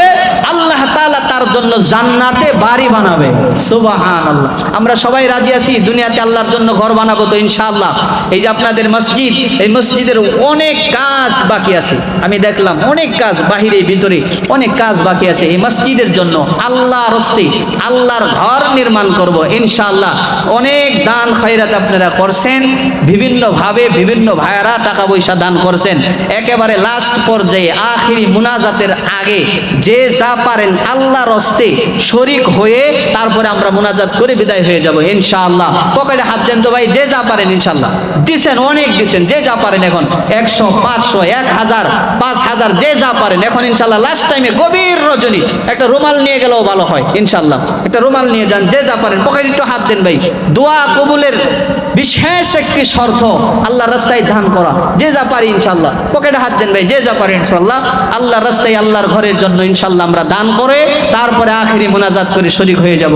আল্লাহ তাআলা তার জন্য জান্নাতে বাড়ি বানাবে। সুবহানাল্লাহ। আমরা সবাই রাজি আছি দুনিয়াতে আল্লাহর জন্য ঘর বানাবো তো ইনশাআল্লাহ। এই যে আপনাদের মসজিদ, এই মসজিদের অনেক কাজ বাকি আছে, আমি দেখলাম অনেক কাজ বাহিরে ভিতরে অনেক কাজ বাকি আছে। এই মসজিদের জন্য আল্লাহর হস্তে আল্লাহর ঘর নির্মাণ করব ইনশাআল্লাহ। অনেক দান খয়রাত আপনারা করছেন, বিভিন্নভাবে বিভিন্ন ভাইয়েরা টাকা পয়সা দান করছেন। একেবারে লাস্ট পর্যায়ে আখিরি মুনাজাতের আগে যে যা পারেন আল্লাহর হস্তে শরীক হয়ে তারপরে আমরা মুনাজাত করে বিদায় হয়ে যাব ইনশাআল্লাহ। পকেটে হাত দেন তো ভাই, যে যা পারেন ইনশাআল্লাহ। দিছেন, অনেক দিছেন, যে যা পারেন এখন 100, 500, 1000, 5000 যে যা পারেন এখন ইনশাআল্লাহ। লাস্ট টাইমে গভীর রজনী একটা রুমাল নিয়ে গেলেও ভালো হয় ইনশাআল্লাহ। একটা রুমাল নিয়ে যান, যে যা পারেন। পকেটে একটু হাত দেন ভাই। দোয়া কবুলের বিশেষ একটি শর্ত আল্লাহর রাস্তায় দান করা, যে যা পারি ইনশাআল্লাহ। পকেটে হাত দেন ভাই, যে যা পারি ইনশাআল্লাহ। আল্লাহর রাস্তায় আল্লাহর ঘরের জন্য ইনশাআল্লাহ আমরা দান করে তারপরে আখিরি মুনাজাত করে শরীক হয়ে যাব,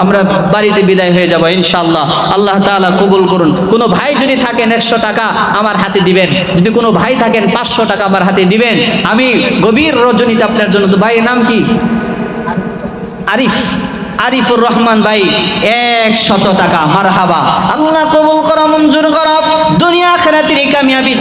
আমরা বাড়িতে বিদায় হয়ে যাব ইনশাআল্লাহ। আল্লাহ তাআলা কবুল করুন। কোনো ভাই যদি থাকেন 100 টাকা আমার হাতে দিবেন, যদি কোনো ভাই থাকেন 500 টাকা আমার হাতে দিবেন। আমি গভীর রজনীতে আপনার জন্য। তো ভাইয়ের নাম কি? আরিফুর রহমান ভাই 100 টাকা। মারহাবা। আল্লাহ কবুল করো, মঞ্জুর করো, দুনিয়া আখিরাতের কামিয়াবি